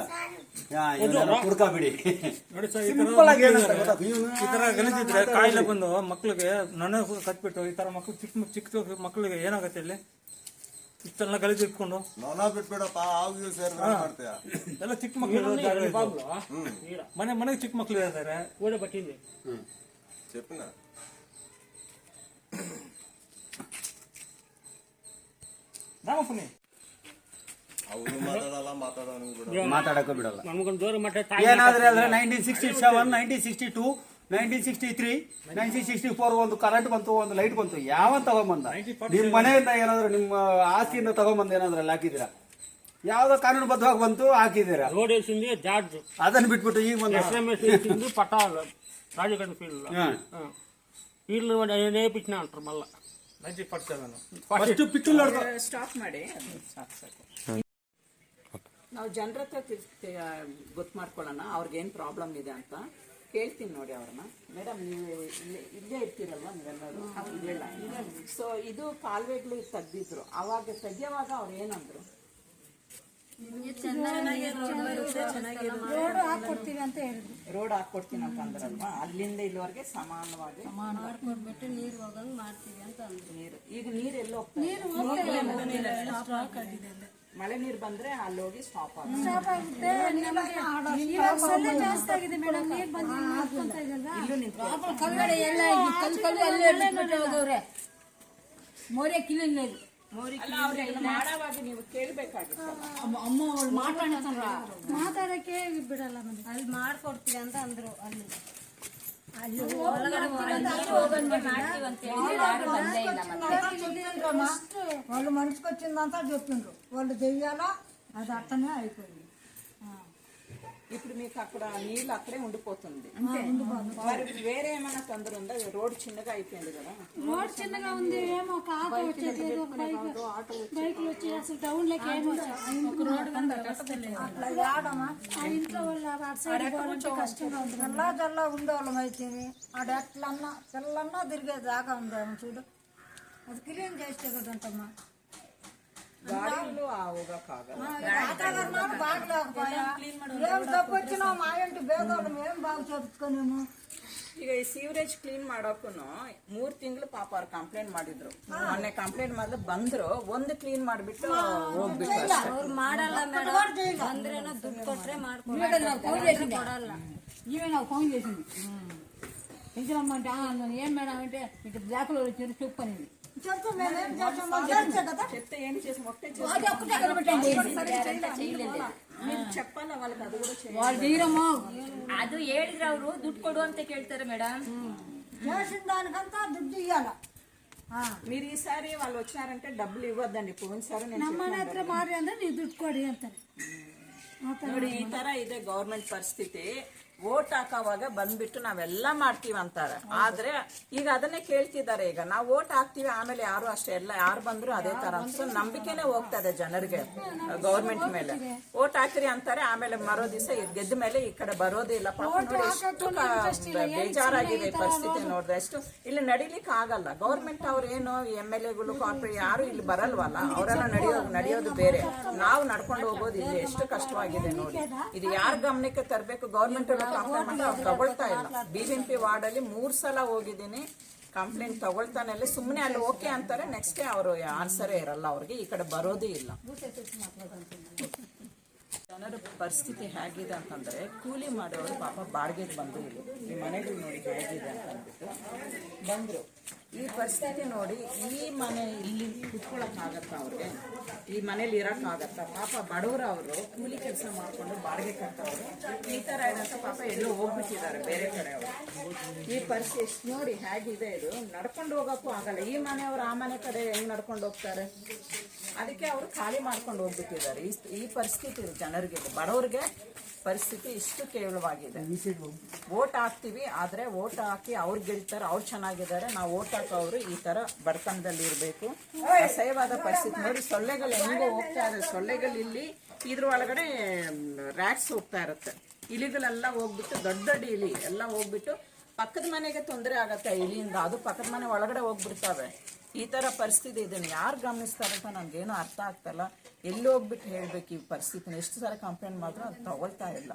ಕುಡ್ಕಾ ಬಿಡಿ ಸಿಂಪಲ್ ಆಗಿ ಏನಂತಾರೆ ಗೊತ್ತಾ, ಈ ತರ ಗಣಿಸಿದ್ರೆ ಕಾಯಿಲೆ ಬಂದು ಮಕ್ಳಿಗೆ ನೊಣ ಕಟ್ಬಿಟ್ಟು ಈ ತರ ಮಕ್ಳು ಚಿಕ್ಕ ಮಕ್ಳಿಗೆ ಏನಾಗತ್ತೆ ಇಲ್ಲಿ? ಇಷ್ಟೆಲ್ಲ ಗಲೀಜು ಇಟ್ಕೊಂಡು ನೊಣ ಬಿಟ್ಬಿಡಪ್ಪ, ಆವು ಸೇರ್ ಮಾಡ್ತೀಯ. ಎಲ್ಲ ಚಿಕ್ಕ ಮಕ್ಳು ಮನೆಗೆ ಚಿಕ್ಕ ಮಕ್ಳು ಇದ್ದಾರೆ, ಓಡೆ ಬಟ್ಟಿಂದೆ చెప్పిన ರಾಮಪ್ಪನೇ ಅವರು ಮಾತಾಡಕ್ಕೂ ಬಿಡಲ್ಲ. ನಮಗೊಂದು ಜೋರು ಮಟ್ಟ ಏನಾದ್ರೆ ಅಂದ್ರೆ 1967, 1962, 1963, 1964 ಒಂದು ಕರೆಂಟ್ ಬಂತು, ಒಂದು ಲೈಟ್ ಬಂತು. ಯಾವನ್ ತಗೊಂಬಂದ? ನಿಮ್ ಮನೆಯಿಂದ ಏನಾದ್ರು ನಿಮ್ಮ ಆಸ್ತಿಯಿಂದ ತಗೊಂಬಂದ ಏನಾದ್ರು ಅಲ್ಲಿ ಹಾಕಿದ್ದೀರಾ? ಯಾವ್ದೋ ಕಾನೂನು ಬದ್ಧವಾಗಿ ಬಂತು, ಹಾಕಿದ್ದೀರಾ. ರೋಡ್ వేసింది ಜಾರ್ಜ್, ಅದನ್ನ ಬಿಟ್ಬಿಟ್ಟು ಈಗ ಬಂದ SMS వేసింది పటాల్ రాజగడ్డ ఫీల్డ్ వీళ్ళు నేర్పించిన అంటారు మళ్ళా 1947 ಪಿಚ್ಚು ಸ್ಟಾಪ್ ಮಾಡಿ. ನಾವು ಜನರ ಹತ್ರ ಗೊತ್ತು ಮಾಡ್ಕೊಳ್ಳೋಣ ಅವ್ರಿಗೆ ಏನು ಪ್ರಾಬ್ಲಮ್ ಇದೆ ಅಂತ. ಕೇಳ್ತೀನಿ ನೋಡಿ ಅವ್ರನ್ನ. ಮೇಡಮ್, ನೀವು ಇಲ್ಲೇ ಇರ್ತೀರಲ್ವ ನೀವೆಲ್ಲರೂ? ಇಲ್ಲ. ಸೊ ಇದು ಕಾಲುವೆಗಳು ತೆಗ್ದಿದ್ರು, ಅವಾಗ ತೆಗಿಯೋವಾಗ ಅವ್ರು ಏನಂದ್ರು? ರೋಡ್ ಹಾಕೊಡ್ತೀವಿ ಅಂತ ಹೇಳಿದ್ರು. ರೋಡ್ ಹಾಕೊಡ್ತೀನಿ ಅಂತ ಅಂದ್ರಲ್ವಾ? ಅಲ್ಲಿಂದ ಇಲ್ಲಿವರೆಗೆ ಸಮಾನವಾಗಿ ಮಾಡ್ಕೊಡ್ಬಿಟ್ಟು ನೀರು ಹೋಗಂಗ್ ಮಾಡ್ತೀವಿ ಅಂತ ಅಂದ್ರು. ನೀರು ಈಗ ನೀರು ಎಲ್ಲ ಹೋಗ್ತದೆ, ಮಳೆ ನೀರು ಬಂದ್ರೆ ಅಲ್ಲಿ ಹೋಗಿ ಸ್ಟಾಪ್ ಆಗುತ್ತೆ. ಜಾಸ್ತಿ ಆಗಿದೆ ಮೇಡಮ್, ನೀರು ಬಂದು ಇಲ್ಲೂ ನಿಂತ್ಕೊಂಡು ಕಲ್ಗಡೆ ಎಲ್ಲ ಹೋಗವ್ರೆ. ಮೋರೆ ಕಿಲಿಲ್ಲ ಮಾಡೋವಾಗ ನೀವು ಕೇಳ್ಬೇಕಾಗಿತ್ತು. ಅಮ್ಮ ಅವಳು ಮಾತಾಡಕ್ಕೆ ಬಿಡಲ್ಲ, ಅಲ್ಲಿ ಮಾಡ್ಕೊಡ್ತೀವಿ ಅಂತ ಅಂದ್ರು. ಅಲ್ಲಿ వాళ్ళు మనిషికి వచ్చిందంతా చెప్పిండ్రు, వాళ్ళు చెయ్యాలా, అది అట్టనే అయిపోయింది. ఇప్పుడు మీకు అక్కడ నీళ్ళు అక్కడే ఉండిపోతుంది. మరి వేరే ఏమైనా తొందర ఉందా? రోడ్ చిన్నగా అయిపోయింది కదా. రోడ్ చిన్నగా ఉంది, ఏమో ఒక ఆటో వచ్చేది, బైకులు వచ్చి అసలు టౌన్ లోకి ఏమో ఇంట్లో వాళ్ళు కష్టంగా ఉంది. జల్లా జల్లా ఉండేవాళ్ళం అయితే ఆడ ఎట్లన్నా పిల్లన్నా తిరిగే దాకా ఉందేమో చూడు, అది క్లీన్ చేస్తే కదంటమ్మా. గాడీలు ఆవుగా కాగల వాతావరణాలు బాగలేకపోయా, ఏం తప్పు వచ్చినా మా ఇంటి భేదాలు ఏం బాగా చెప్పుకోనేమో. ಈಗ ಈ ಸೀವರೇಜ್ ಕ್ಲೀನ್ ಮಾಡೋಕ್ಕೂನು 3 ತಿಂಗಳು ಪಾಪ ಅವ್ರು ಕಂಪ್ಲೇಂಟ್ ಮಾಡಿದ್ರು. ಮೊನ್ನೆ ಕಂಪ್ಲೇಂಟ್ ಮಾಡಿದ್ರೆ ಬಂದ್ರು, ಒಂದು ಕ್ಲೀನ್ ಮಾಡಿಬಿಟ್ಟು ಹೋಗ್ಬಿಟ್ಟು ಅವ್ರು ಮಾಡಲ್ಲ ಮೇಡಮ್, ಅಂದ್ರೇನೋ ದುಡ್ಡು ಕೊಟ್ರೆ ಮಾಡ್ಕೊಡಲ್ಲ. ఇవే నాకు ఫోన్ చేసింది, ఇంకమ్మంటే ఏం మేడం అంటే ఇటు బ్లాక్లో వచ్చి చెప్పనిది. చెప్తే ఏం చేసి ఒకటే చెప్పాలా వాళ్ళకి, అది కూడా వాళ్ళు తీరమ్మా, ಅದು ಹೇಳಿದ್ರೆ ಅವರು ದುಡ್ಡು ಕೊಡು ಅಂತ ಕೇಳ್ತಾರೆ ಮೇಡಮ್. చేసిన దానికంతా దుడ్డు ఇవ్వాల. మీరు ఈసారి వాళ్ళు వచ్చినారంటే డబ్బులు ఇవ్వద్దండి. పోయినసారి నేను మన ಹತ್ರ ಮಾಡಿ ಅಂದ್ರೆ ನೀವು ದುಡ್ಡು ಕೊಡಿ ಅಂತಾರೆ. ನೋಡಿ ಈ ತರ ಇದೆ ಗೌರ್ಮೆಂಟ್ ಪರಿಸ್ಥಿತಿ. ವೋಟ್ ಹಾಕೋವಾಗ ಬಂದ್ಬಿಟ್ಟು ನಾವೆಲ್ಲ ಮಾಡ್ತೀವಿ ಅಂತಾರೆ, ಆದ್ರೆ ಈಗ ಅದನ್ನೇ ಕೇಳ್ತಿದ್ದಾರೆ. ಈಗ ನಾವು ವೋಟ್ ಹಾಕ್ತಿವಿ, ಆಮೇಲೆ ಯಾರು ಅಷ್ಟೇ ಎಲ್ಲ ಯಾರು ಬಂದ್ರು ಅದೇ ತರ. ಸೊ ನಂಬಿಕೆನೆ ಹೋಗ್ತಾ ಇದೆ ಜನರಿಗೆ ಗೌರ್ಮೆಂಟ್ ಮೇಲೆ. ವೋಟ್ ಹಾಕಿರಿ ಅಂತಾರೆ, ಆಮೇಲೆ ಮರೋ ದಿವಸ ಗೆದ್ದ ಮೇಲೆ ಈ ಕಡೆ ಬರೋದೇ ಇಲ್ಲ. ಪಾಪ ನೋಡಿ ಎಷ್ಟು ಬೇಜಾರಾಗಿದೆ ಪರಿಸ್ಥಿತಿ ನೋಡಿದ್ರೆ. ಎಷ್ಟು ಇಲ್ಲಿ ನಡಿಲಿಕ್ಕೆ ಆಗಲ್ಲ. ಗೌರ್ಮೆಂಟ್ ಅವ್ರು ಏನು MLA ಗಳು ಕಾರ್ಪೊರೇಟ್ ಯಾರು ಇಲ್ಲಿ ಬರಲ್ವಲ್ಲ, ಅವರೆಲ್ಲ ನಡೆಯೋದು ಬೇರೆ. ನಾವು ನಡ್ಕೊಂಡು ಹೋಗೋದು ಇಲ್ಲಿ ಎಷ್ಟು ಕಷ್ಟವಾಗಿದೆ ನೋಡಿ. ಇದು ಯಾರ ಗಮನಕ್ಕೆ ತರಬೇಕು? ಗೌರ್ಮೆಂಟ್ ತಗೊಳ್ತಾ ಇಲ್ಲ. BBMP ವಾರ್ಡ್ ಅಲ್ಲಿ 3 ಸಲ ಹೋಗಿದ್ದೀನಿ, ಕಂಪ್ಲೇಂಟ್ ತಗೊಳ್ತಾನೆ ಇಲ್ಲ. ಸುಮ್ಮನೆ ಅಲ್ಲಿ ಓಕೆ ಅಂತಾರೆ, ನೆಕ್ಸ್ಟ್ ಡೇ ಅವರು ಆನ್ಸರೇ ಇರಲ್ಲ ಅವ್ರಿಗೆ, ಈ ಕಡೆ ಬರೋದೇ ಇಲ್ಲ. ಜನರ ಪರಿಸ್ಥಿತಿ ಹೇಗಿದೆ ಅಂತಂದ್ರೆ, ಕೂಲಿ ಮಾಡೋರು ಪಾಪ ಬಾಡಿಗೆಗೆ ಬಂದು ಇಲ್ಲಿ ಈ ಮನೆಗಳು ನೋಡಿ ಹೇಗಿದೆ ಅಂತ ಅಂದ್ಬಿಟ್ಟು ಬಂದ್ರು. ಈ ಪರಿಸ್ಥಿತಿ ನೋಡಿ, ಈ ಮನೆ ಇಲ್ಲಿ ಕುತ್ಕೊಳಕ್ಕಾಗತ್ತ ಅವ್ರಿಗೆ? ಈ ಮನೇಲಿ ಇರಕ್ಕಾಗತ್ತ? ಪಾಪ ಬಡವರು ಅವರು ಕೂಲಿ ಕೆಲಸ ಮಾಡ್ಕೊಂಡು ಬಾಡಿಗೆ ಕಟ್ಟವರು ಈ ತರ ಇದಂತ ಪಾಪ ಎಲ್ಲೋ ಹೋಗ್ಬಿಟ್ಟಿದ್ದಾರೆ ಬೇರೆ ಕಡೆ ಅವರು. ಈ ಪರಿಸ್ಥಿತಿ ನೋಡಿ ಹೇಗಿದೆ. ಇದು ನಡ್ಕೊಂಡು ಹೋಗಕ್ಕೂ ಆಗಲ್ಲ. ಈ ಮನೆಯವರು ಆ ಮನೆ ಕಡೆ ಹೆಂಗ್ ನಡ್ಕೊಂಡು ಹೋಗ್ತಾರೆ? ಅದಕ್ಕೆ ಅವರು ಖಾಲಿ ಮಾಡ್ಕೊಂಡು ಹೋಗ್ಬಿಟ್ಟಿದ್ದಾರೆ. ಈ ಪರಿಸ್ಥಿತಿ ಜನರಿಗೆ, ಬಡವ್ರಿಗೆ ಪರಿಸ್ಥಿತಿ ಇಷ್ಟು ಕೇವಲವಾಗಿದೆ. ವೋಟ್ ಹಾಕ್ತಿವಿ, ಆದ್ರೆ ವೋಟ್ ಹಾಕಿ ಅವ್ರು ಗೆಲ್ತಾರೆ, ಅವ್ರು ಚೆನ್ನಾಗಿದ್ದಾರೆ. ನಾವು ವೋಟ್ ಹಾಕೋರು ಈ ತರ ಬಡತನದಲ್ಲಿ ಇರಬೇಕು. ಅಸಹ್ಯವಾದ ಪರಿಸ್ಥಿತಿ ನೋಡಿ. ಸೊಳ್ಳೆಗಳು ಹೆಂಗೋ ಹೋಗ್ತಾ ಇದೆ. ಸೊಳ್ಳೆಗಳು ಇಲ್ಲಿ ಇದ್ರ ಒಳಗಡೆ ರ್ಯಾಟ್ಸ್ ಹೋಗ್ತಾ ಇರುತ್ತೆ. ಇಲಿಗಳೆಲ್ಲ ಹೋಗ್ಬಿಟ್ಟು, ದೊಡ್ಡ ದೊಡ್ಡ ಇಲಿ ಎಲ್ಲ ಹೋಗ್ಬಿಟ್ಟು ಪಕ್ಕದ ಮನೆಗೆ ತೊಂದರೆ ಆಗತ್ತೆ ಇಲಿಯಿಂದ. ಅದು ಪಕ್ಕದ ಮನೆ ಒಳಗಡೆ ಹೋಗ್ಬಿಡ್ತವೆ. ಈ ತರ ಪರಿಸ್ಥಿತಿ ಇದನ್ನು ಯಾರು ಗಮನಿಸ್ತಾರೆ ಅಂತ ನನ್ಗೇನು ಅರ್ಥ ಆಗ್ತಲ್ಲ. ಎಲ್ಲಿ ಹೋಗ್ಬಿಟ್ಟು ಹೇಳ್ಬೇಕು ಈ ಪರಿಸ್ಥಿತಿನ? ಎಷ್ಟು ಸಲ ಕಂಪ್ಲೇಂಟ್ ಮಾಡಿದ್ರು ಅದು ತಗೊಳ್ತಾ ಇಲ್ಲ.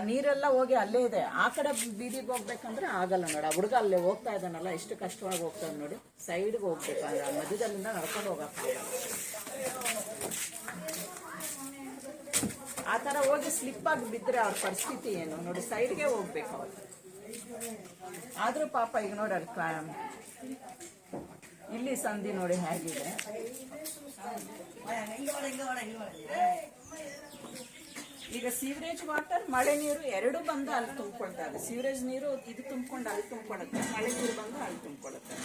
ನೀರೆಲ್ಲ ಹೋಗಿ ಅಲ್ಲೇ ಇದೆ. ಆ ಕಡೆ ಬೀದಿಗೆ ಹೋಗ್ಬೇಕಂದ್ರೆ ಆಗಲ್ಲ ನೋಡಿ. ಆ ಹುಡುಗ ಅಲ್ಲೇ ಹೋಗ್ತಾ ಇದ್ದಾನಲ್ಲ, ಎಷ್ಟು ಕಷ್ಟವಾಗಿ ಹೋಗ್ತಾನೆ ನೋಡಿ. ಸೈಡ್ಗೆ ಹೋಗ್ಬೇಕಂದ್ರೆ ಆ ಮಧ್ಯದಲ್ಲಿಂದ ನಡ್ಕೊಂಡು ಹೋಗಕ್ಕಾಗಲ್ಲ. ಆ ತರ ಹೋಗಿ ಸ್ಲಿಪ್ ಆಗಿ ಬಿದ್ದರೆ ಅವ್ರ ಪರಿಸ್ಥಿತಿ ಏನು ನೋಡಿ. ಸೈಡ್ಗೆ ಹೋಗ್ಬೇಕು ಅವ್ರು. ಆದ್ರೂ ಪಾಪ ಈಗ ನೋಡಿ ಅಲ್ಲಿ ಇಲ್ಲಿ ಸಂಧಿ ನೋಡಿ ಹೇಗಿದೆ. ಈಗ ಸೀವರೇಜ್ ವಾಟರ್, ಮಳೆ ನೀರು ಎರಡು ಬಂದು ಅಲ್ಲಿ ತುಂಬಿಕೊಳ್ತಾರೆ. ಸೀವರೇಜ್ ನೀರು ಇದು ತುಂಬಿಕೊಂಡು ಅಲ್ಲಿ ತುಂಬಿಕೊಳ್ಳುತ್ತೆ, ಮಳೆ ನೀರು ಬಂದು ಅಲ್ಲಿ ತುಂಬಿಕೊಳ್ಳುತ್ತೆ.